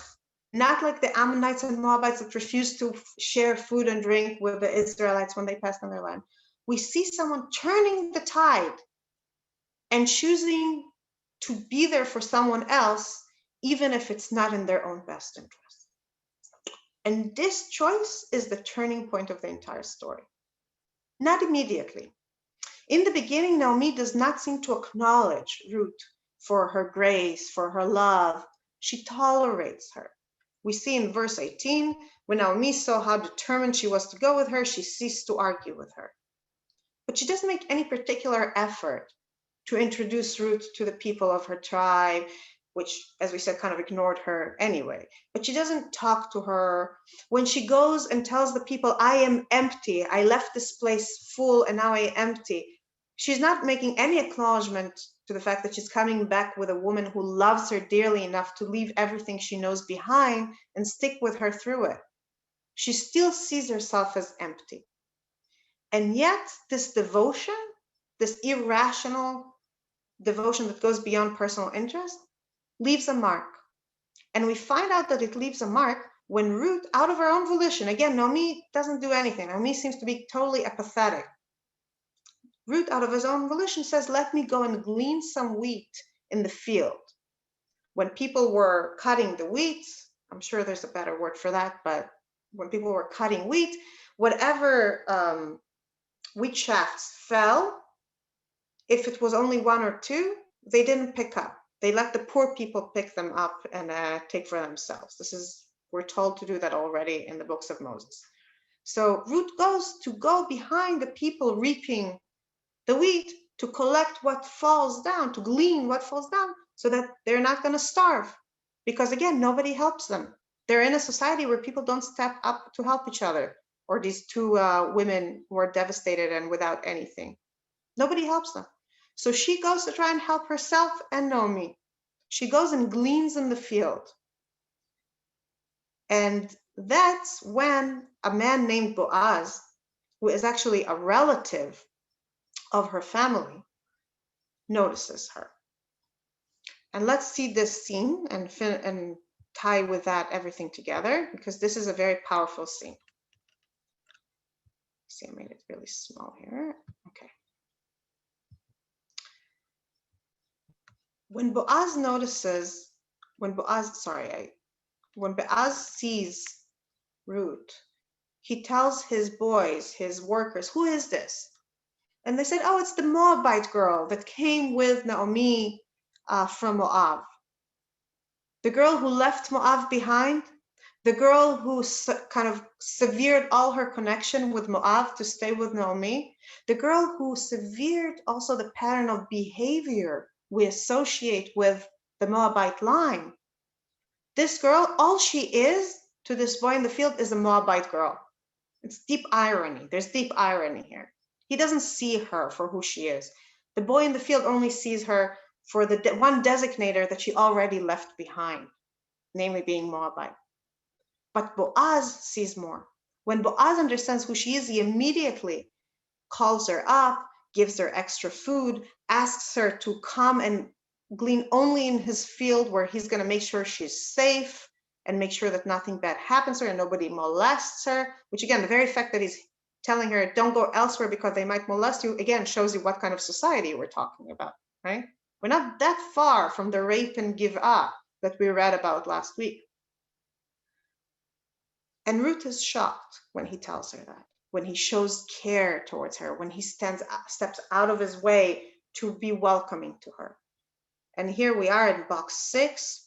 not like the Ammonites and Moabites that refused to share food and drink with the Israelites when they passed on their land. We see someone turning the tide and choosing to be there for someone else, even if it's not in their own best interest. And this choice is the turning point of the entire story. Not immediately. In the beginning, Naomi does not seem to acknowledge Ruth for her grace, for her love. She tolerates her. We see in verse 18, when Naomi saw how determined she was to go with her, she ceased to argue with her. But she doesn't make any particular effort to introduce Ruth to the people of her tribe, which, as we said, kind of ignored her anyway. But she doesn't talk to her. When she goes and tells the people, I am empty, I left this place full and now I am empty, she's not making any acknowledgement to the fact that she's coming back with a woman who loves her dearly enough to leave everything she knows behind and stick with her through it. She still sees herself as empty. And yet this devotion, this irrational devotion that goes beyond personal interest, leaves a mark. And we find out that it leaves a mark when Ruth, out of her own volition, again, Naomi doesn't do anything. Naomi seems to be totally apathetic. Ruth, out of his own volition, says, let me go and glean some wheat in the field. When people were cutting the wheat, I'm sure there's a better word for that, but when people were cutting wheat, whatever wheat shafts fell, if it was only one or two, they didn't pick up. They let the poor people pick them up and take for themselves. We're told to do that already in the books of Moses. So Ruth goes to go behind the people reaping the wheat to collect what falls down, to glean what falls down, so that they're not going to starve. Because again, nobody helps them. They're in a society where people don't step up to help each other, or these two women who are devastated and without anything. Nobody helps them. So she goes to try and help herself and Naomi. She goes and gleans in the field. And that's when a man named Boaz, who is actually a relative of her family, notices her. And let's see this scene and tie with that everything together, because this is a very powerful scene. See, I made it really small here. Okay. When Boaz sees Ruth, he tells his boys, his workers, who is this? And they said, oh, it's the Moabite girl that came with Naomi from Moab. The girl who left Moab behind, the girl who kind of severed all her connection with Moab to stay with Naomi, the girl who severed also the pattern of behavior we associate with the Moabite line. This girl, all she is to this boy in the field is a Moabite girl. It's deep irony. There's deep irony here. He doesn't see her for who she is. The boy in the field only sees her for the one designator that she already left behind, namely being Moabite. But Boaz sees more. When Boaz understands who she is, he immediately calls her up, gives her extra food, asks her to come and glean only in his field where he's going to make sure she's safe and make sure that nothing bad happens to her and nobody molests her, which again, the very fact that he's telling her, don't go elsewhere because they might molest you, again, shows you what kind of society we're talking about, right? We're not that far from the rape and give up that we read about last week. And Ruth is shocked when he tells her that, when he shows care towards her, when he steps out of his way to be welcoming to her. And here we are in box 6.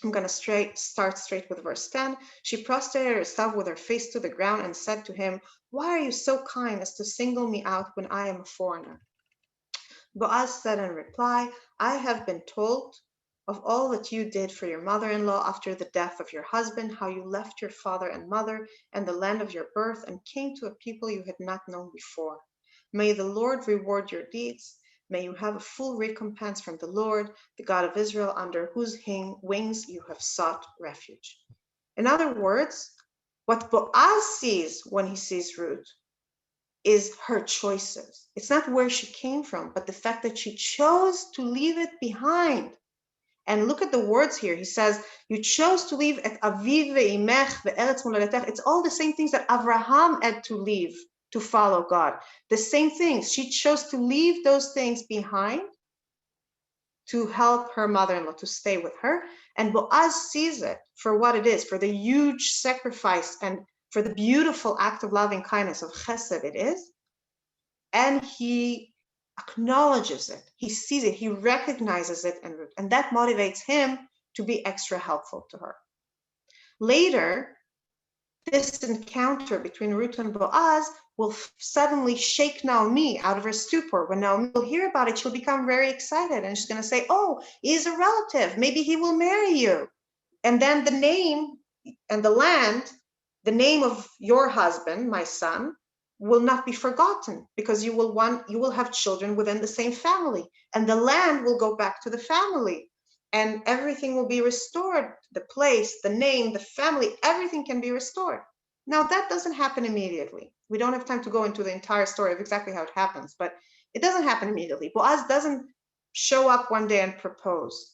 I'm going to start straight with verse 10. She prostrated herself with her face to the ground and said to him, why are you so kind as to single me out when I am a foreigner? Boaz said in reply, I have been told of all that you did for your mother-in-law after the death of your husband, how you left your father and mother and the land of your birth and came to a people you had not known before. May the Lord reward your deeds. May you have a full recompense from the Lord, the God of Israel, under whose wings you have sought refuge. In other words, what Boaz sees when he sees Ruth is her choices. It's not where she came from, but the fact that she chose to leave it behind. And look at the words here. He says, you chose to leave et aviv ve'imech ve'eretz moladetech. It's all the same things that Avraham had to leave to follow God. The same things. She chose to leave those things behind to help her mother-in-law to stay with her. And Boaz sees it for what it is, for the huge sacrifice and for the beautiful act of loving kindness of chesed it is. And he acknowledges it. He sees it. He recognizes it. And that motivates him to be extra helpful to her. Later, this encounter between Ruth and Boaz will suddenly shake Naomi out of her stupor. When Naomi will hear about it, she'll become very excited and she's going to say, oh, he's a relative. Maybe he will marry you. And then the name and the land, the name of your husband, my son, will not be forgotten because you will have children within the same family and the land will go back to the family and everything will be restored. The place, the name, the family, everything can be restored. Now that doesn't happen immediately. We don't have time to go into the entire story of exactly how it happens, but it doesn't happen immediately. Boaz doesn't show up one day and propose.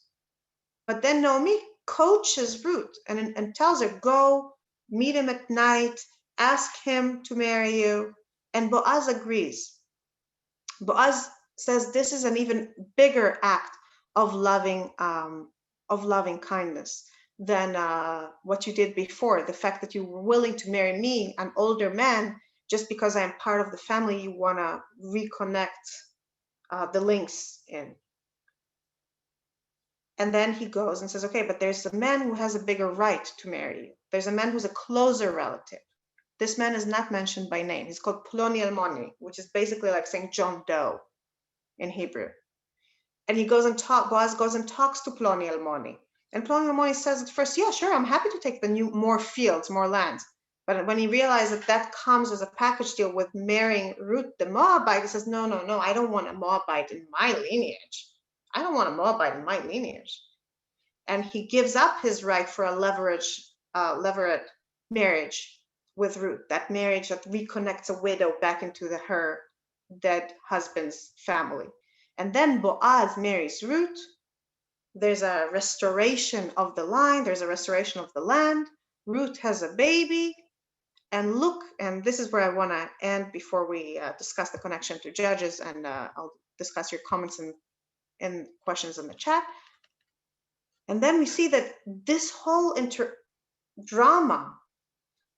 But then Naomi coaches Ruth and tells her, go meet him at night, ask him to marry you. And Boaz agrees. Boaz says this is an even bigger act of loving kindness than what you did before. The fact that you were willing to marry me, an older man, just because I am part of the family, you want to reconnect the links in. And then he goes and says, okay, but there's a man who has a bigger right to marry you. There's a man who's a closer relative. This man is not mentioned by name. He's called Ploni Almoni, which is basically like saying John Doe in Hebrew. And Boaz goes and talks to Ploni Almoni. And Ploni Almoni says at first, yeah, sure, I'm happy to take more fields, more lands. But when he realized that comes as a package deal with marrying Ruth the Moabite, he says, no, I don't want a Moabite in my lineage. I don't want a Moabite in my lineage. And he gives up his right for a levirate marriage with Ruth, that marriage that reconnects a widow back into her dead husband's family. And then Boaz marries Ruth. There's a restoration of the line. There's a restoration of the land. Ruth has a baby. and look, and this is where I want to end before we discuss the connection to Judges, and I'll discuss your comments and questions in the chat. And then we see that this whole drama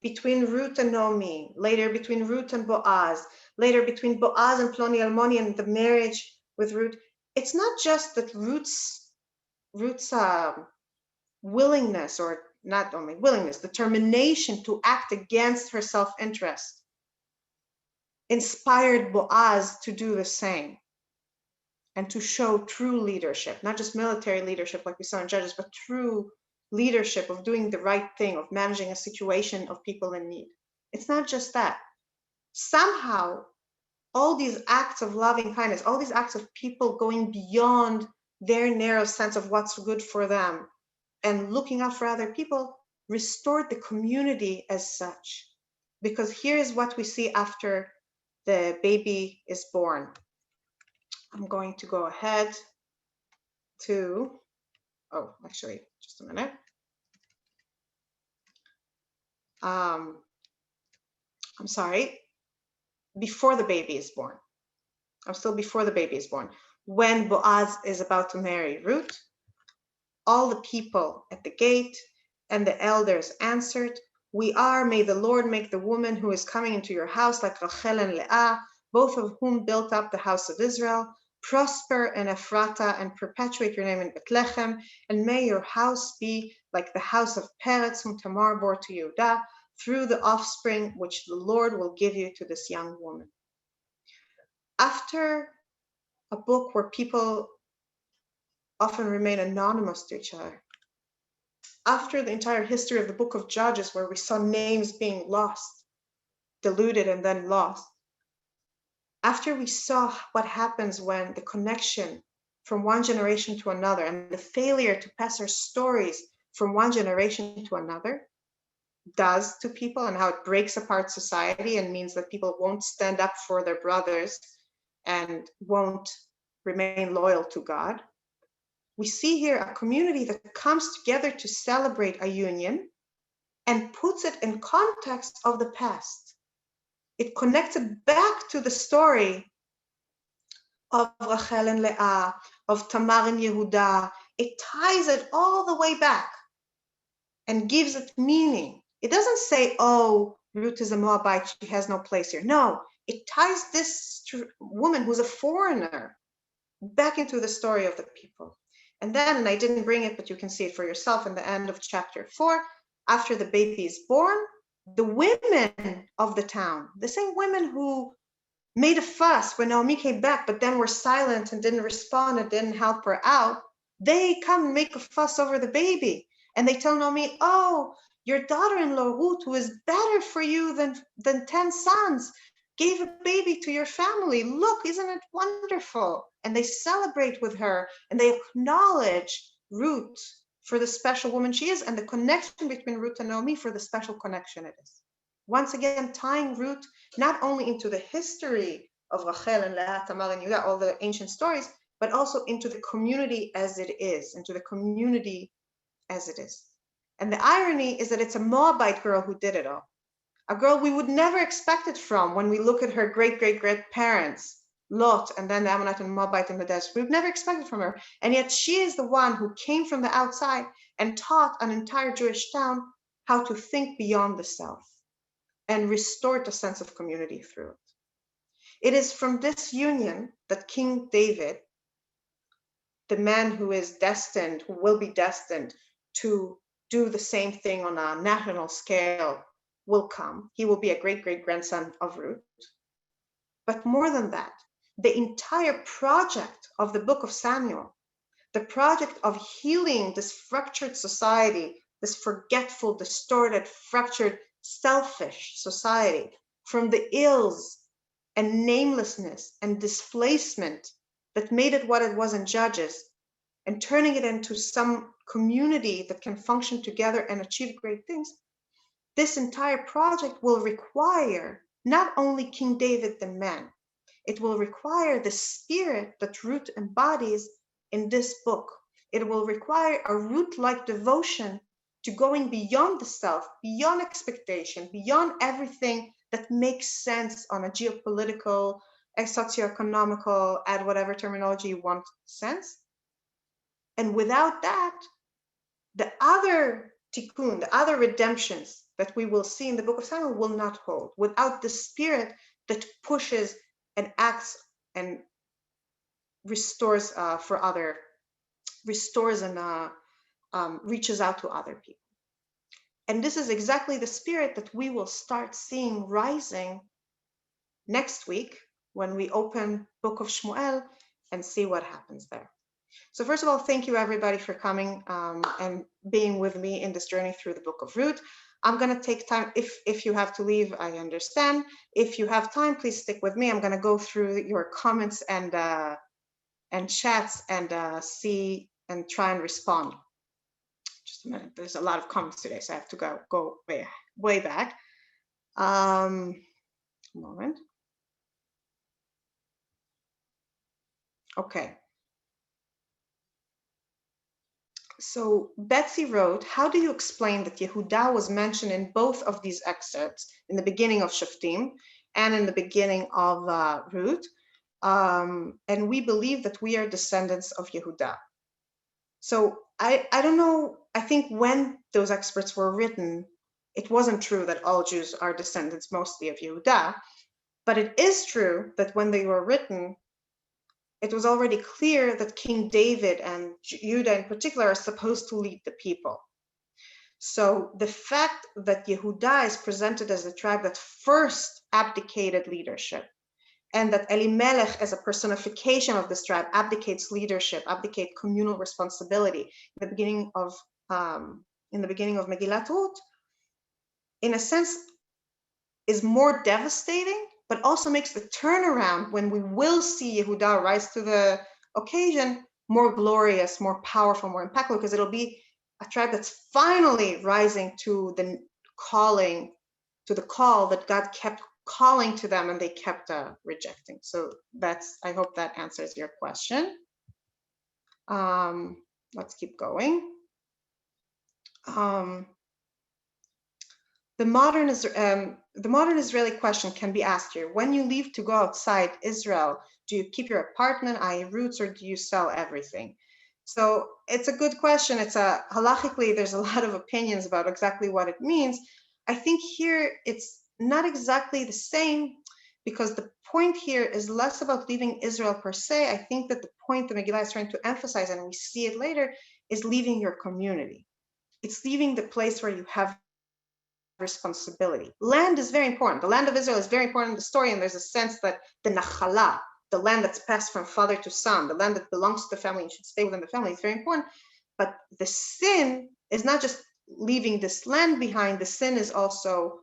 between Ruth and Naomi, later between Ruth and Boaz, later between Boaz and Ploni Almoni and the marriage with Ruth, it's not just that Ruth's willingness, or not only willingness, determination to act against her self-interest inspired Boaz to do the same and to show true leadership, not just military leadership like we saw in Judges, but true leadership of doing the right thing, of managing a situation of people in need. It's not just that. Somehow, all these acts of loving kindness, all these acts of people going beyond their narrow sense of what's good for them and looking out for other people, restored the community as such. Because here is what we see after the baby is born. I'm going to go ahead to, oh, actually, just a minute. I'm sorry, before the baby is born. I'm still before the baby is born. When Boaz is about to marry Ruth, all the people at the gate and the elders answered, "We are, may the Lord make the woman who is coming into your house like Rachel and Leah, both of whom built up the house of Israel, prosper in Ephrata and perpetuate your name in Bethlehem, and may your house be like the house of Peretz whom Tamar bore to Yehudah, through the offspring which the Lord will give you to this young woman." After a book where people often remain anonymous to each other, after the entire history of the book of Judges, where we saw names being lost, diluted and then lost, after we saw what happens when the connection from one generation to another and the failure to pass our stories from one generation to another does to people, and how it breaks apart society and means that people won't stand up for their brothers and won't remain loyal to God, we see here a community that comes together to celebrate a union and puts it in context of the past. It connects it back to the story of Rachel and Leah, of Tamar and Yehudah. It ties it all the way back and gives it meaning. It doesn't say, oh, Ruth is a Moabite, she has no place here. No, it ties this woman who's a foreigner back into the story of the people. And then, and I didn't bring it, but you can see it for yourself in the end of chapter 4, after the baby is born, the women of the town, the same women who made a fuss when Naomi came back, but then were silent and didn't respond and didn't help her out, they come and make a fuss over the baby. And they tell Naomi, oh, your daughter-in-law Ruth, who is better for you than 10 sons, gave a baby to your family. Look, isn't it wonderful? And they celebrate with her and they acknowledge Ruth for the special woman she is, and the connection between Ruth and Naomi for the special connection it is. Once again, tying Ruth not only into the history of Rachel and Leah, Tamar and Yehudah, all the ancient stories, but also into the community as it is, into the community as it is. And the irony is that it's a Moabite girl who did it all. A girl we would never expect it from when we look at her great-great-great-parents, Lot, and then the Ammonite and Moabite in the desert. We would never expect it from her. And yet she is the one who came from the outside and taught an entire Jewish town how to think beyond the self and restored a sense of community through it. It is from this union that King David, the man who is destined, who will be destined to do the same thing on a national scale, will come. He will be a great-great-grandson of Ruth. But more than that, the entire project of the book of Samuel, the project of healing this fractured society, this forgetful, distorted, fractured, selfish society from the ills and namelessness and displacement that made it what it was in Judges, and turning it into some community that can function together and achieve great things. This entire project will require not only King David the man, it will require the spirit that Ruth embodies in this book. It will require a Ruth-like devotion to going beyond the self, beyond expectation, beyond everything that makes sense on a geopolitical, a socioeconomical, add whatever terminology you want sense. And without that, the other tikkun, the other redemptions that we will see in the book of Samuel will not hold. Without the spirit that pushes and acts and restores and reaches out to other people. And this is exactly the spirit that we will start seeing rising next week when we open Book of Shmuel and see what happens there. So first of all, thank you everybody for coming and being with me in this journey through the Book of Ruth. I'm going to take time. If you have to leave, I understand. If you have time, please stick with me. I'm going to go through your comments and chats and see and try and respond. Just a minute. There's a lot of comments today, so I have to go way back. Moment. Okay. So Betsy wrote, how do you explain that Yehuda was mentioned in both of these excerpts, in the beginning of Shoftim and in the beginning of Ruth? And we believe that we are descendants of Yehuda. So I don't know, I think when those excerpts were written, it wasn't true that all Jews are descendants mostly of Yehuda, but it is true that when they were written, it was already clear that King David and Judah in particular are supposed to lead the people. So the fact that Yehuda is presented as the tribe that first abdicated leadership, and that Elimelech as a personification of this tribe abdicates leadership, abdicate communal responsibility in the beginning of Megillat Ruth, in a sense, is more devastating, but also makes the turnaround when we will see Yehuda rise to the occasion more glorious, more powerful, more impactful, because it'll be a tribe that's finally rising to the calling, to the call that God kept calling to them and they kept rejecting. So I hope that answers your question. Let's keep going. The modern Israeli question can be asked here. When you leave to go outside Israel, do you keep your apartment, i.e. roots, or do you sell everything? So it's a good question. Halachically, there's a lot of opinions about exactly what it means. I think here it's not exactly the same, because the point here is less about leaving Israel per se. I think that the point the Megillah is trying to emphasize, and we see it later, is leaving your community. It's leaving the place where you have responsibility. Land is very important. The land of Israel is very important in the story, and there's a sense that the nachala, the land that's passed from father to son, the land that belongs to the family and should stay within the family, is very important. But the sin is not just leaving this land behind. The sin is also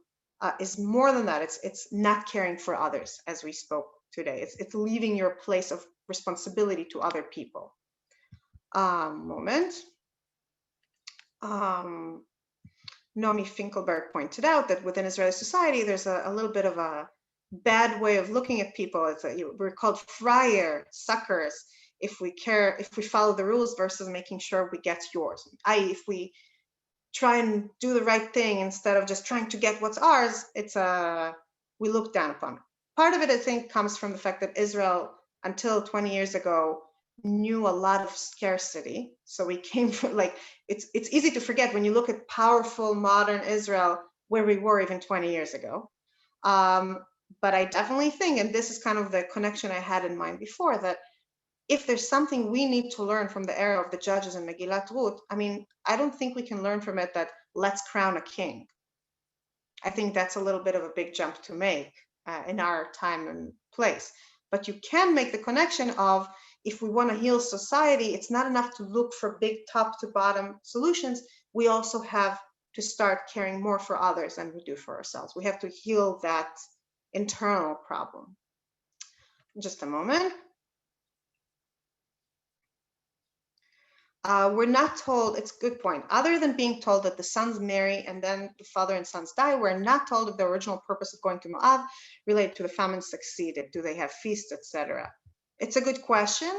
is more than that. It's not caring for others, as we spoke today. It's leaving your place of responsibility to other people. Moment. Nomi Finkelberg pointed out that within Israeli society, there's a little bit of a bad way of looking at people. We're called freier, suckers, if we follow the rules versus making sure we get yours. I.e., if we try and do the right thing instead of just trying to get what's ours, we look down upon. Part of it, I think, comes from the fact that Israel, until 20 years ago, knew a lot of scarcity. So we came from, it's easy to forget when you look at powerful modern Israel where we were even 20 years ago. But I definitely think, and this is kind of the connection I had in mind before, that if there's something we need to learn from the era of the judges in Megillat Ruth, I don't think we can learn from it that let's crown a king. I think that's a little bit of a big jump to make in our time and place. But you can make the connection of, if we want to heal society, it's not enough to look for big top to bottom solutions. We also have to start caring more for others than we do for ourselves. We have to heal that internal problem. Just a moment. We're not told, it's a good point, other than being told that the sons marry and then the father and sons die, we're not told if the original purpose of going to Moab related to the famine succeeded. Do they have feasts, etc.? It's a good question.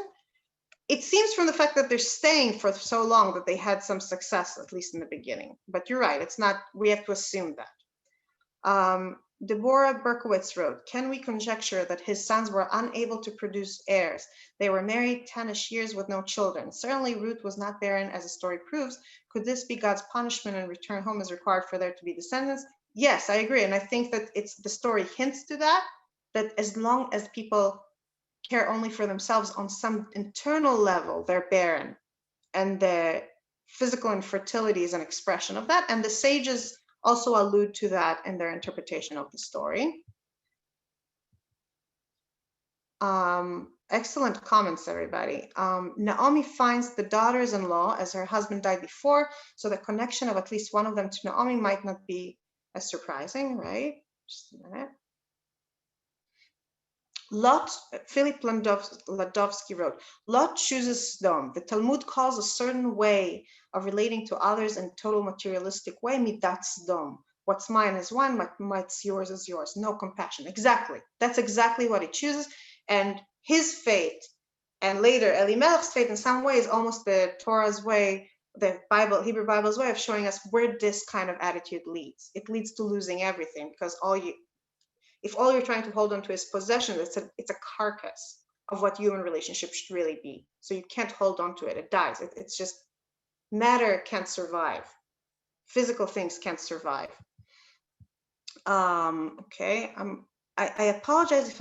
it seems from the fact that they're staying for so long that they had some success, at least in the beginning. But you're right, it's not, we have to assume that. Deborah Berkowitz wrote, can we conjecture that his sons were unable to produce heirs? They were married 10-ish years with no children. Certainly Ruth was not barren, as the story proves. Could this be God's punishment and return home is required for there to be descendants? Yes, I agree. And I think that the story hints to that as long as people care only for themselves on some internal level, they're barren. And the physical infertility is an expression of that. And the sages also allude to that in their interpretation of the story. Excellent comments, everybody. Naomi finds the daughters-in-law as her husband died before, so the connection of at least one of them to Naomi might not be as surprising, right? Just a minute. Lot, Philip Ladovsky wrote, Lot chooses Sodom. The Talmud calls a certain way of relating to others in total materialistic way, midat Sodom. What's mine is one, what's yours is yours. No compassion. Exactly. That's exactly what he chooses. And his fate, and later Elimelech's fate, in some ways, almost the Torah's way, the Bible, Hebrew Bible's way of showing us where this kind of attitude leads. It leads to losing everything, because if all you're trying to hold on to is possession, it's a carcass of what human relationships should really be. So you can't hold on to it. It dies. It's just matter can't survive. Physical things can't survive. Okay. I apologize if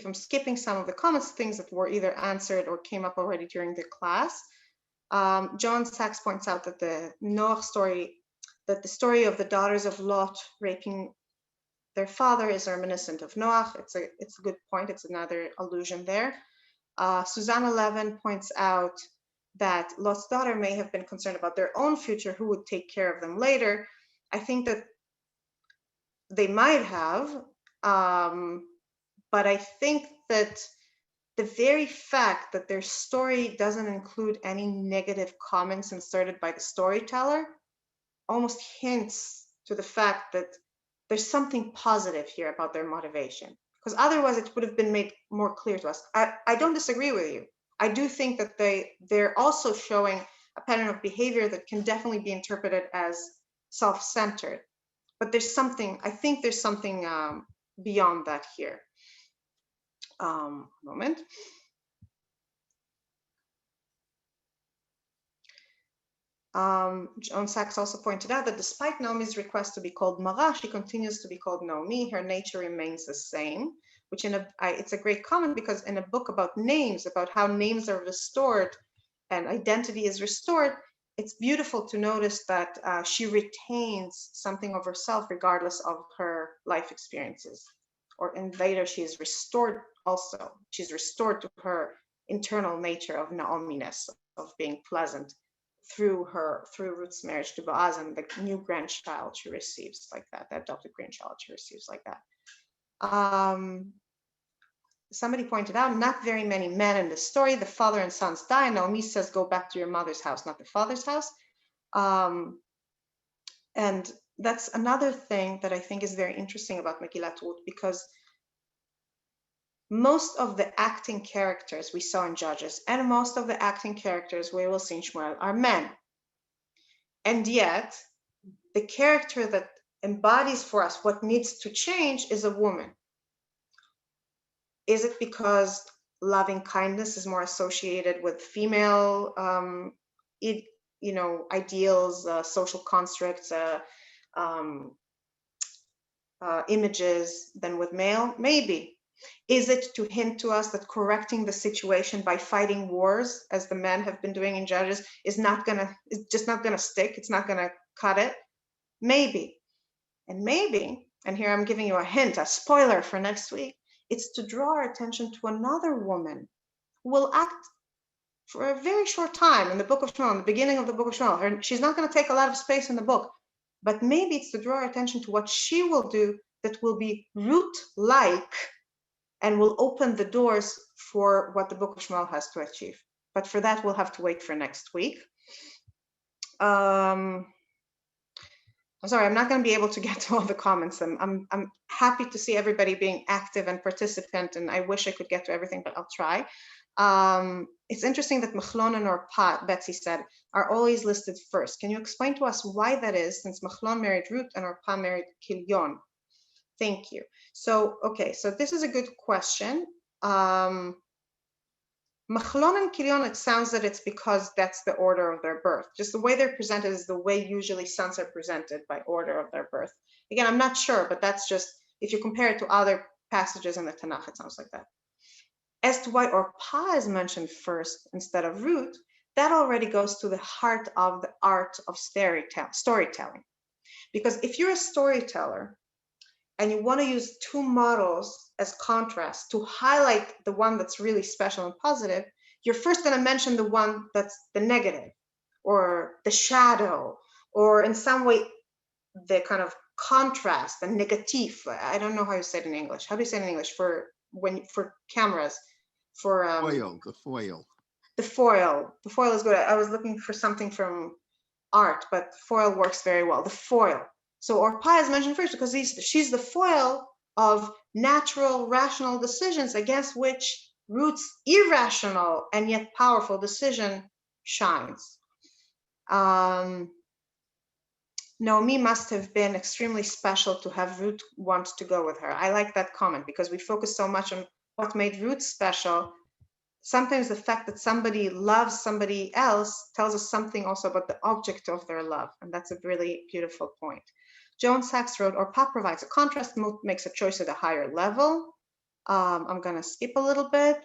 I'm skipping some of the comments, things that were either answered or came up already during the class. John Sachs points out that the Noah story, that the story of the daughters of Lot raping their father is reminiscent of Noah. It's a good point. It's another allusion there. Susanna Levin points out that Lot's daughter may have been concerned about their own future, who would take care of them later. I think that they might have, but I think that the very fact that their story doesn't include any negative comments inserted by the storyteller almost hints to the fact that there's something positive here about their motivation, because otherwise it would have been made more clear to us. I don't disagree with you. I do think that they're also showing a pattern of behavior that can definitely be interpreted as self-centered, but there's something, I think there's something beyond that here. Moment. John Sachs also pointed out that despite Naomi's request to be called Mara, she continues to be called Naomi. Her nature remains the same, which it's a great comment, because in a book about names, about how names are restored and identity is restored, it's beautiful to notice that she retains something of herself regardless of her life experiences. And later she is restored also. She's restored to her internal nature of Naomi-ness, of being pleasant, through Ruth's marriage to Boaz and the new grandchild she receives like that, the adopted grandchild she receives like that. Somebody pointed out, not very many men in the story. The father and sons die. Naomi says, go back to your mother's house, not the father's house. And that's another thing that I think is very interesting about Megillat Ruth, because most of the acting characters we saw in Judges and most of the acting characters we will see in Shmuel are men. And yet, the character that embodies for us what needs to change is a woman. Is it because loving kindness is more associated with female ideals, social constructs, images than with male? Maybe. Is it to hint to us that correcting the situation by fighting wars, as the men have been doing in Judges, is just not gonna stick? It's not gonna cut it? Maybe. And maybe, and here I'm giving you a hint, a spoiler for next week, it's to draw our attention to another woman who will act for a very short time in the book of Shmuel, in the beginning of the book of Shmuel. She's not gonna take a lot of space in the book, but maybe it's to draw our attention to what she will do that will be Ruth-like and will open the doors for what the book of Shmuel has to achieve. But for that, we'll have to wait for next week. I'm sorry, I'm not going to be able to get to all the comments. I'm happy to see everybody being active and participant, and I wish I could get to everything, but I'll try. It's interesting that Machlon and Orpah, Betsy said, are always listed first. Can you explain to us why that is, since Machlon married Ruth and Orpah married Kilion? Thank you. So, okay, so this is a good question. Machlon and Kilion, it sounds that it's because that's the order of their birth. Just the way they're presented is the way usually sons are presented, by order of their birth. Again, I'm not sure, but that's just, if you compare it to other passages in the Tanakh, it sounds like that. As to why Orpah is mentioned first instead of Ruth, that already goes to the heart of the art of storytelling. Because if you're a storyteller and you want to use two models as contrast to highlight the one that's really special and positive, you're first going to mention the one that's the negative or the shadow, or in some way the kind of contrast, the negatif. I don't know how you say it in English. How do you say it in English for cameras? For the foil. The foil. The foil is good. I was looking for something from art, but foil works very well. The foil. So Orpah is mentioned first because she's the foil of natural, rational decisions against which Ruth's irrational and yet powerful decision shines. Naomi must have been extremely special to have Ruth want to go with her. I like that comment because we focus so much on what made Ruth special. Sometimes the fact that somebody loves somebody else tells us something also about the object of their love. And that's a really beautiful point. Joan Sachs wrote, Orpah provides a contrast, makes a choice at a higher level. I'm going to skip a little bit.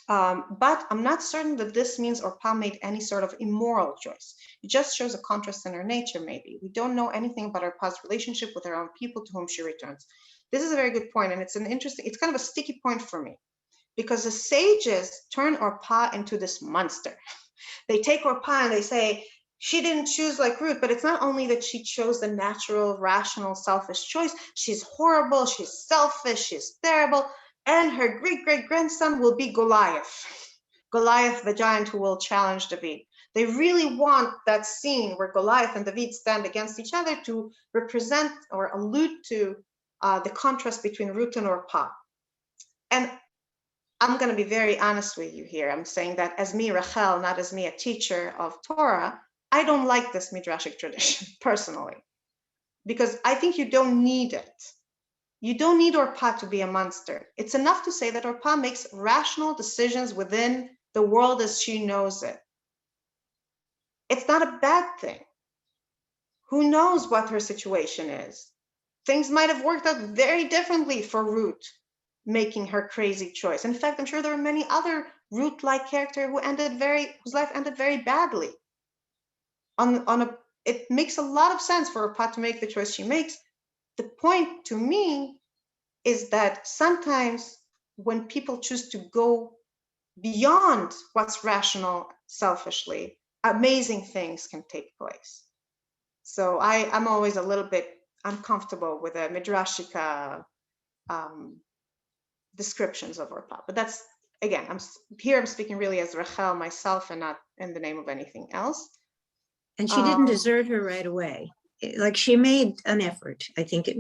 But I'm not certain that this means Orpah made any sort of immoral choice. It just shows a contrast in her nature, maybe. We don't know anything about Orpah's relationship with her own people to whom she returns. This is a very good point, and it's kind of a sticky point for me, because the sages turn Orpah into this monster. They take Orpah and they say, she didn't choose like Ruth, but it's not only that she chose the natural, rational, selfish choice. She's horrible, she's selfish, she's terrible. And her great-great-grandson will be Goliath. Goliath, the giant who will challenge David. They really want that scene where Goliath and David stand against each other to represent or allude to the contrast between Ruth and Orpah. And I'm going to be very honest with you here. I'm saying that as me, Rachel, not as me, a teacher of Torah, I don't like this midrashic tradition personally, because I think you don't need it. You don't need Orpah to be a monster. It's enough to say that Orpah makes rational decisions within the world as she knows it. It's not a bad thing. Who knows what her situation is? Things might have worked out very differently for Ruth, making her crazy choice. In fact, I'm sure there are many other Ruth-like characters whose life ended very badly. It makes a lot of sense for Orpah to make the choice she makes. The point to me is that sometimes when people choose to go beyond what's rational selfishly, amazing things can take place. So I'm always a little bit uncomfortable with the midrashic descriptions of Orpah. But that's, again, I'm speaking really as Rachel myself and not in the name of anything else. And she didn't desert her right away. Like, she made an effort. I think it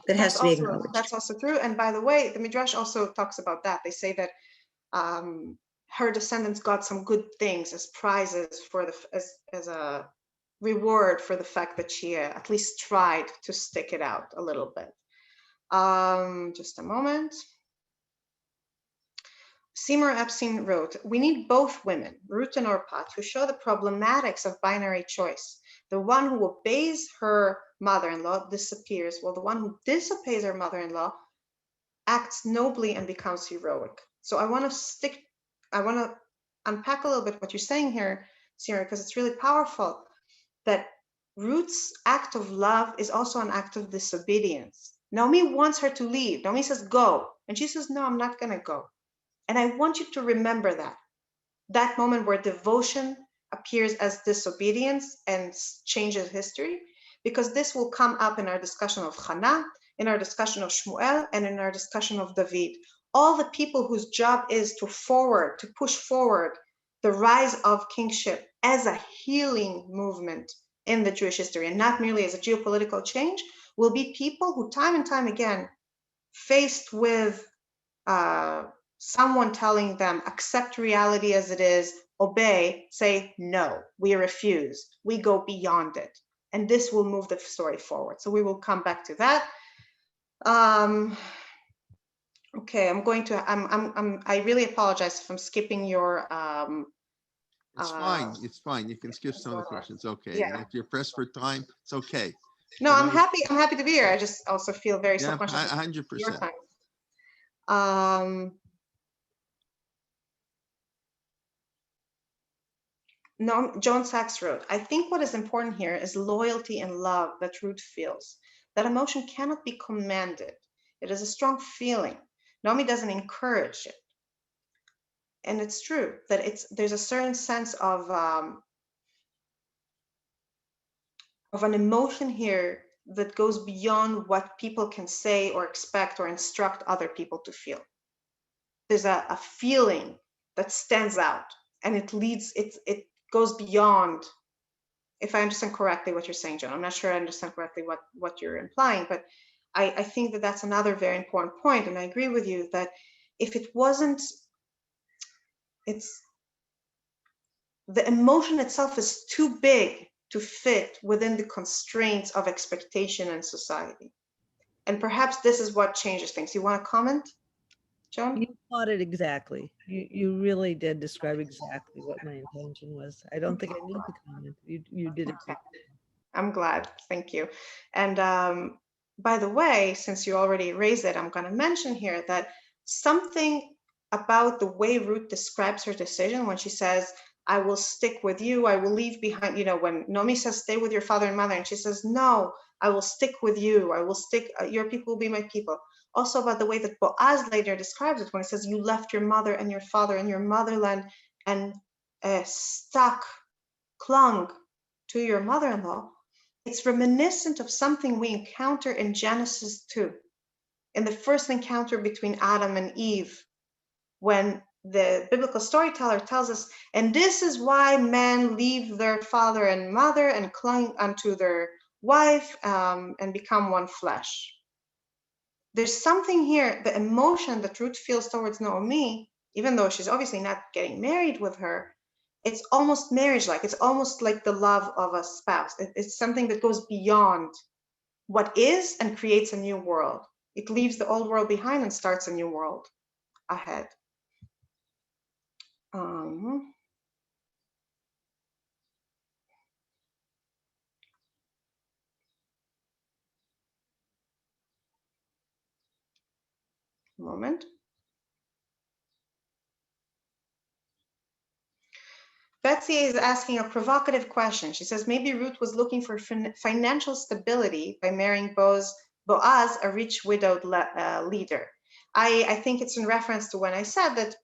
has to be acknowledged. That's also true. And by the way, the Midrash also talks about that. They say that her descendants got some good things as prizes for as a reward for the fact that she at least tried to stick it out a little bit. Just a moment. Seymour Epstein wrote, we need both women, Ruth and Orpah, to show the problematics of binary choice. The one who obeys her mother-in-law disappears, while the one who disobeys her mother-in-law acts nobly and becomes heroic. So I want to unpack a little bit what you're saying here, Seymour, because it's really powerful that Ruth's act of love is also an act of disobedience. Naomi wants her to leave. Naomi says, go. And she says, no, I'm not going to go. And I want you to remember that moment where devotion appears as disobedience and changes history, because this will come up in our discussion of Hannah, in our discussion of Shmuel, and in our discussion of David. All the people whose job is to push forward the rise of kingship as a healing movement in the Jewish history, and not merely as a geopolitical change, will be people who time and time again, faced with someone telling them, accept reality as it is, obey, say, no, we refuse, we go beyond it. And this will move the story forward. So we will come back to that. Okay, I really apologize if I'm skipping your, It's fine. It's fine. You can skip some of the questions. Okay. Yeah. If you're pressed for time, it's okay. no, I'm happy to be here. I just also feel very Yeah, self-conscious of 100%. your time. No, John Sachs wrote, I think what is important here is loyalty and love that Ruth feels. That emotion cannot be commanded. It is a strong feeling. Naomi doesn't encourage it. And it's true that there's a certain sense of an emotion here that goes beyond what people can say or expect or instruct other people to feel. There's a feeling that stands out, and it goes beyond. If I understand correctly what you're saying, John, I'm not sure I understand correctly what you're implying, but I think that that's another very important point. And I agree with you that if it wasn't, the emotion itself is too big to fit within the constraints of expectation and society. And perhaps this is what changes things. You want to comment, Joan? You caught it exactly. You really did describe exactly what my intention was. I don't think I need to comment. You did it. Okay. I'm glad. Thank you. And by the way, since you already raised it, I'm going to mention here that something about the way Ruth describes her decision when she says, I will stick with you, I will leave behind, when Naomi says, stay with your father and mother, and she says, no, I will stick with you, I will stick, your people will be my people. Also about the way that Boaz later describes it when he says, you left your mother and your father and your motherland and clung to your mother-in-law. It's reminiscent of something we encounter in Genesis 2, in the first encounter between Adam and Eve, when the biblical storyteller tells us, and this is why men leave their father and mother and cling unto their wife and become one flesh. There's something here, the emotion that Ruth feels towards Naomi, even though she's obviously not getting married with her, it's almost marriage-like. It's almost like the love of a spouse. It's something that goes beyond what is and creates a new world. It leaves the old world behind and starts a new world ahead. Moment. Betsy is asking a provocative question. She says, maybe Ruth was looking for financial stability by marrying Boaz, a rich widowed leader. I think it's in reference to when I said that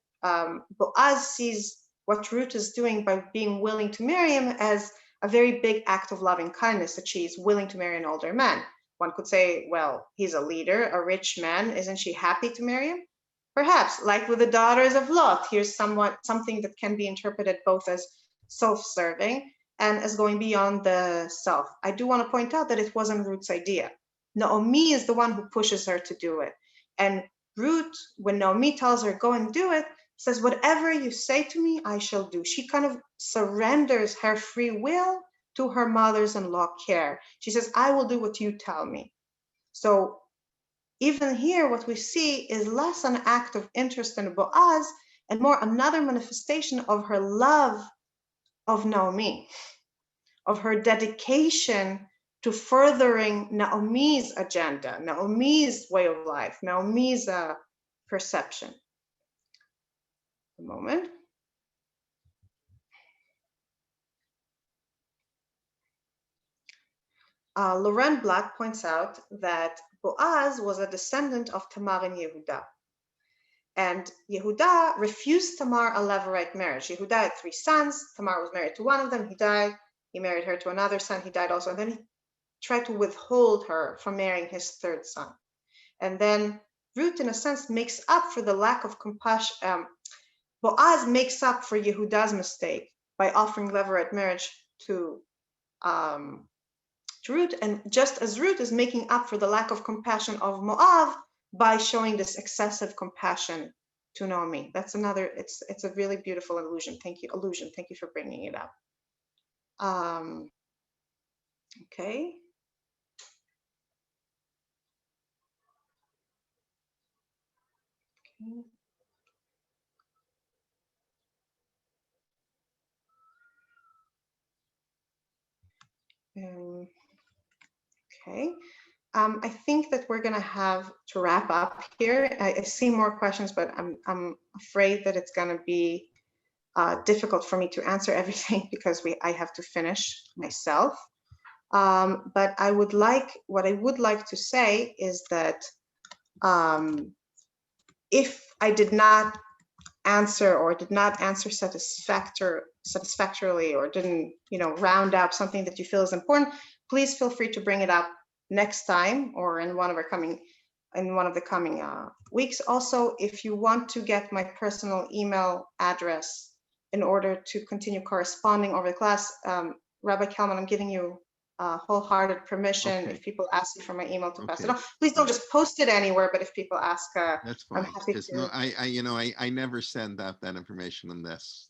Boaz sees what Ruth is doing by being willing to marry him as a very big act of loving kindness, that she is willing to marry an older man. One could say, well, he's a leader, a rich man. Isn't she happy to marry him? Perhaps, like with the daughters of Lot, here's something that can be interpreted both as self-serving and as going beyond the self. I do want to point out that it wasn't Ruth's idea. Naomi is the one who pushes her to do it. And Ruth, when Naomi tells her, go and do it, says, whatever you say to me, I shall do. She kind of surrenders her free will to her mother's-in-law care. She says, I will do what you tell me. So even here, what we see is less an act of interest in Boaz and more another manifestation of her love of Naomi, of her dedication to furthering Naomi's agenda, Naomi's way of life, Naomi's perception. A moment. Loren Black points out that Boaz was a descendant of Tamar and Yehuda. And Yehuda refused Tamar a levirate marriage. Yehuda had 3 sons. Tamar was married to one of them. He died. He married her to another son. He died also. And then he tried to withhold her from marrying his 3rd son. And then Ruth, in a sense, makes up for the lack of compassion. Boaz makes up for Yehuda's mistake by offering levirate marriage to Ruth. And just as Ruth is making up for the lack of compassion of Moab by showing this excessive compassion to know me. That's another, it's a really beautiful illusion. Thank you, illusion. Thank you for bringing it up. Okay. Okay. I think that we're gonna have to wrap up here. I see more questions, but I'm afraid that it's gonna be difficult for me to answer everything because I have to finish myself. But what I would like to say is that if I did not answer or did not answer satisfactorily or didn't, round up something that you feel is important, please feel free to bring it up next time or in one of the coming weeks. Also, if you want to get my personal email address in order to continue corresponding over the class, Rabbi Kalman, I'm giving you wholehearted permission. Okay. If people ask you for my email to pass it Okay. on, please don't just post it anywhere. But if people ask, That's I'm fine. happy Because to. no, I never send out that information unless,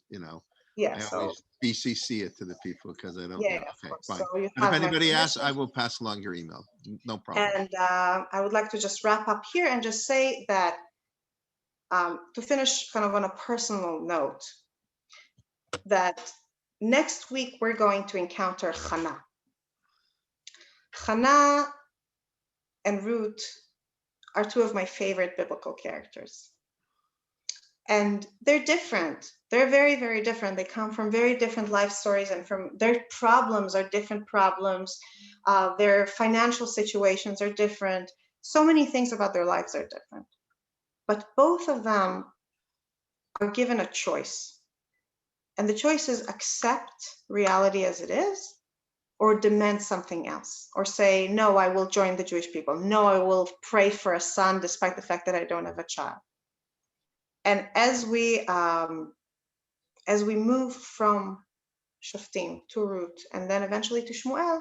Yeah. I So always BCC it to the people because I don't. yeah, Yeah, of okay, course. fine. So you But if have my anybody asks, permission. I will pass along your email. No problem. And I would like to just wrap up here and just say that to finish kind of on a personal note, that next week we're going to encounter Hannah. Hannah and Ruth are two of my favorite biblical characters. And they're different. They're very, very different. They come from very different life stories, and from their problems are different problems. Their financial situations are different. So many things about their lives are different. But both of them are given a choice. And the choice is accept reality as it is, or demand something else, or say, no, I will join the Jewish people. No, I will pray for a son despite the fact that I don't have a child. And as we move from Shoftim to Ruth and then eventually to Shmuel,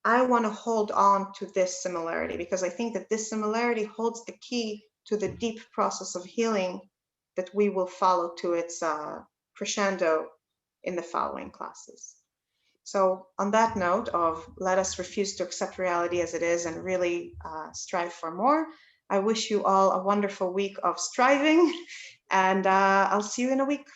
I want to hold on to this similarity because I think that this similarity holds the key to the deep process of healing that we will follow to its crescendo in the following classes. So on that note of let us refuse to accept reality as it is and really strive for more, I wish you all a wonderful week of striving, and I'll see you in a week.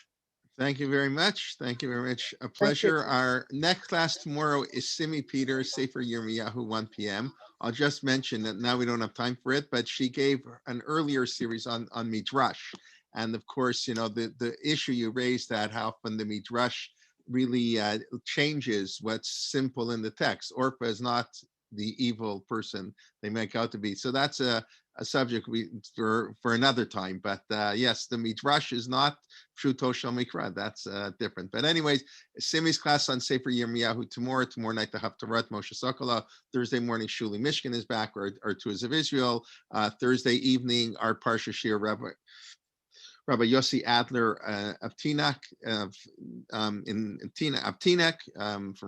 Thank you very much. Thank you very much. A Thank you. pleasure. Our next class tomorrow is Simi Peters, Sefer Yirmiyahu, 1 p.m. I'll just mention that now we don't have time for it, but she gave an earlier series on Midrash. And of course, the issue you raised, that how often the Midrash really changes what's simple in the text. Orpah is not the evil person they make out to be. So that's a subject for another time. But yes, the Midrash is not Pshuto Shel Mikra. That's different. But anyways, Simi's class on Sefer Yirmiyahu tomorrow night, the Haftarah, Moshe Sokola. Thursday morning, Shuli Mishkin is back, or Tours of Israel. Thursday evening, our Parsha Shir Rabbi Yossi Adler of Teaneck, from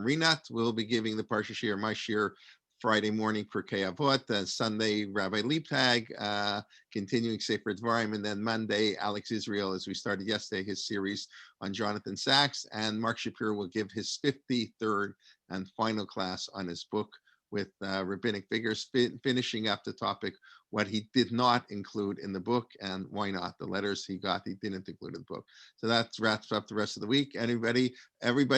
Rinat, will be giving the Parsha Shir, my Shir, Friday morning for Avot, Sunday Rabbi Liebtag, continuing Sefer Dvarim, and then Monday Alex Israel, as we started yesterday, his series on Jonathan Sachs, and Mark Shapiro will give his 53rd and final class on his book with rabbinic figures, finishing up the topic what he did not include in the book and why not. The letters he got, he didn't include in the book. So that wraps up the rest of the week. Everybody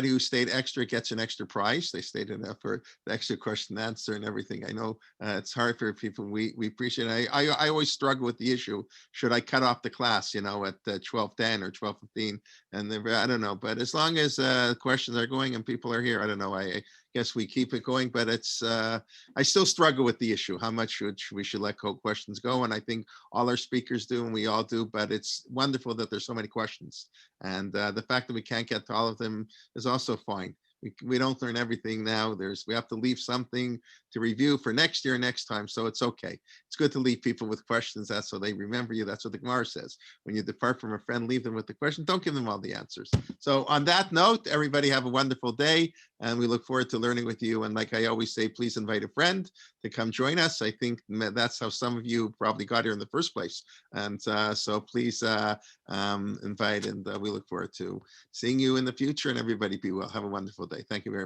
who stayed extra gets an extra prize. They stayed enough for the extra question and answer and everything. I know it's hard for people. We appreciate it. I always struggle with the issue. Should I cut off the class, at 12:10 or 12:15? And I don't know. But as long as questions are going and people are here, I don't know. I guess we keep it going, but it's I still struggle with the issue. How much we should let questions go? And I think all our speakers do, and we all do. But it's wonderful that there's so many questions, and the fact that we can't get to all of them is also fine. We don't learn everything now. We have to leave something to review for next year, next time. So it's okay. It's good to leave people with questions. That's so they remember you. That's what the Gemara says. When you depart from a friend, leave them with the question. Don't give them all the answers. So on that note, everybody have a wonderful day. and we look forward to learning with you. And like I always say, please invite a friend to come join us. I think that's how some of you probably got here in the first place. And so please invite, and we look forward to seeing you in the future. And everybody be well. Have a wonderful day. Thank you very much.